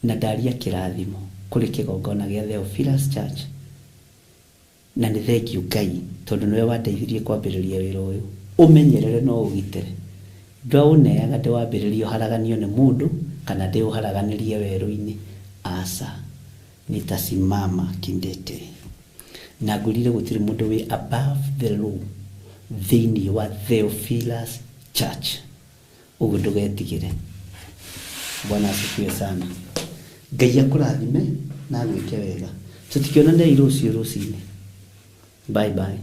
na ndaria kĩrathimo kũrĩ kĩgongona gĩa Theophilus Church. Na nĩ thengiũ Ngai tondũ nĩwe wandeithirie kwambĩrĩria wĩra ũyũ. Ũmenyerere no ũgitĩre. Ndwaũneaga ndĩwambĩrĩrie ũharaganio nĩ mũndũ kana ndĩũharaganĩrie werũ-inĩ. Aca, nitasimama kindete. Na ngũrire gũtirĩ mũndũ wĩ above the law thĩinĩ wa Theophilus Church. Ũguo ndũgetigĩre. Bwana asifiwe sana. Ngai akũrathime na agwĩke wega. Tũtikionane rũciũ rũcinĩ. Bye bye.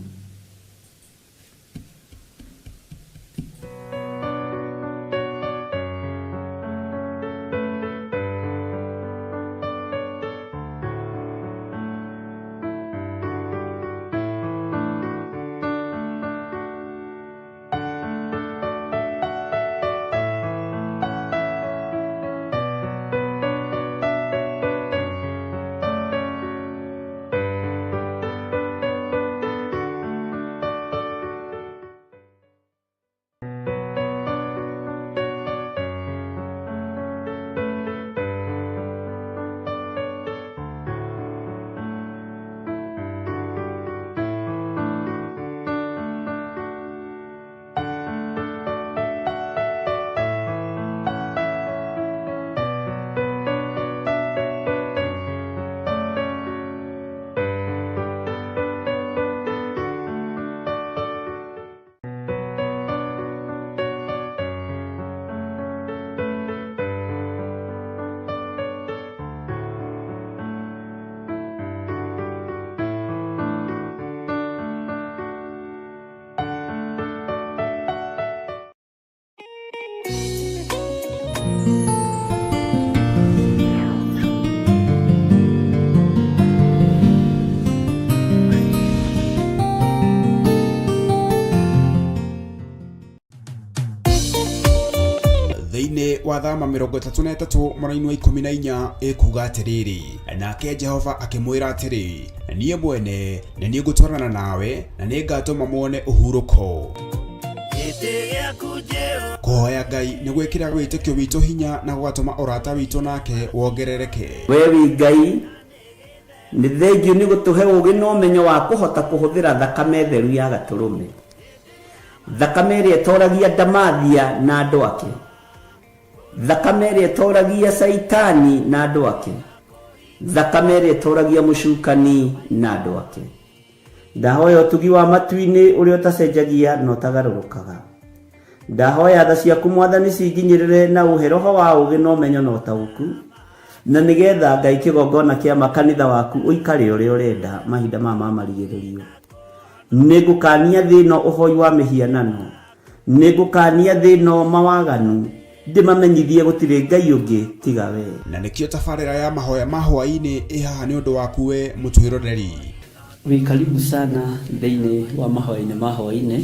mathama 33 mweri wa 14 ikuga atiriri nake Jehova akimwira atiri niĩ mwene nĩ niĩ ngũtwarana nawe na nĩ ngatũma muone uhuruko. Kuhoya Ngai nĩ gwĩkĩra wĩtĩkio witũ hinya na gũgatũma ũrata witũ nake wongerereke. We wi Ngai nĩ thengiũ nĩ gũtũhe ũũgĩ na ũmenyo wa kũhota kũhũthĩra thakame theru ya Gatũrũme, thakame ĩrĩa ĩtoragia ndamathia na andũ ake, thakame ĩrĩa ĩtoragia Saitani na andũ ake, thakame ĩrĩa ĩtoragia mũcukani na andũ ake. Ndahoya ũtugi wa matu-inĩ ũrĩa ũtacenjagia na ũtagarũrũkaga. Ndahoya tha ciaku Mwathani cinginyĩrĩre na ũhe roho wa ũũgĩ na ũmenyo na ũtaũku, na nĩgetha Ngai kĩgongona kĩa makanitha waku ũikare ũrĩa ũrenda mahinda ma marigĩrĩrio. Nĩngũkania thĩ ĩno ũhoi wa mĩhianano, nĩngũkania thĩ ĩno mawaganu, ndĩmamenyithie gũtirĩ Ngai ũngĩ tiga we. Na nĩkĩo tabarĩra ya mahoya ma hwaĩ-inĩ ĩhaha nĩ ũndũ waku we mũtwĩroreri. Wĩ karibu sana thĩinĩ wa mahoya-inĩ ma hwaĩ-inĩ,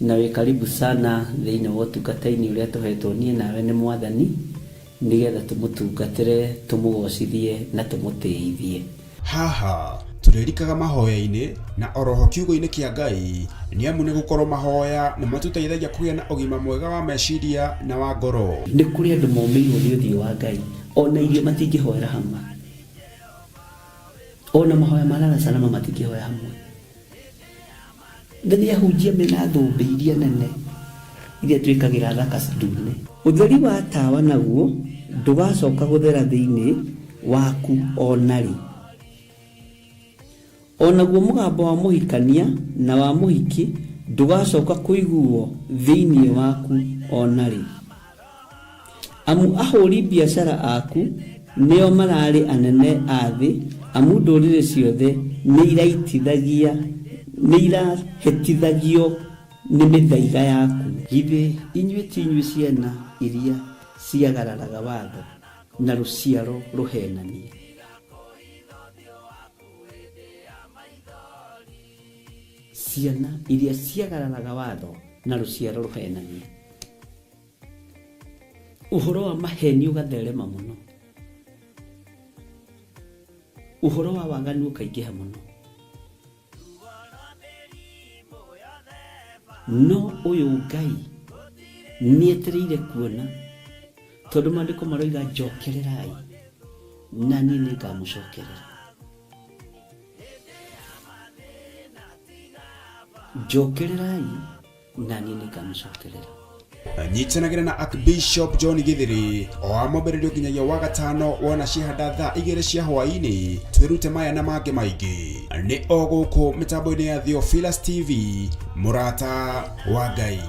na wĩ karibu sana thĩinĩ wa ũtungata-inĩ ũrĩa tũhetwo niĩ nawe nĩ Mwathani, nĩgetha tũmũtungatĩre, tũmũgocithie na tũmũtĩithie. Haha tũrĩrikaga mahoya-inĩ na oroho kiugo-inĩ kĩa Ngai nĩ amu nĩ gũkorwo mahoya nĩ matũteithagia kũgĩa na ũgima mwega wa meciria na wa ngoro. Nĩ kũrĩ andũ momĩirwo nĩ ũthiũ wa Ngai, ona irio matingĩhoera hamwe, ona mahoya marara salama matingĩhoya hamwe. Nĩ ahunjia mena thũmbĩ iria nene iria twĩkagĩra thaka ndune. Ũtheri wa tawa naguo ndũgacoka gũthera thĩinĩ waku onarĩ. Onaguo mũgambo wa mũhikania na wa mũhiki ndũgacoka kũiguo thĩinĩ waku onarĩ. Amu ahũri biacara aku nĩo mararĩ anene a thĩ, amu ndũrĩrĩ ciothe nĩ irahĩtithagio nĩ mĩthaiga yaku. Githĩ inyuĩ ti inyuĩ ciana iria ciagararaga watho na rũciaro rũhenanie? Ciana iria ciagararaga watho na rũciaro rũhenanie. Ũhoro wa maheni ũgatherema mũno, ũhoro wa waganu ũkaingĩha mũno. No ũyũ Ngai nĩetereire kuona, tondũ maandĩko maroiga njokererai na niĩ nĩngamũcokerera. Njokererai na niĩ nĩngamũcokerera. Nyitanagĩra na Archbishop John Githiri o amũmbĩrĩrio nginyagia wa gatano wona ciahanda thaa 2 cia hwaĩ-inĩ. Twĩrute maya na mangĩ maingĩ nĩ o gũkũ mĩtambo-inĩ ya Theophilus TV, mũrata wa Ngai.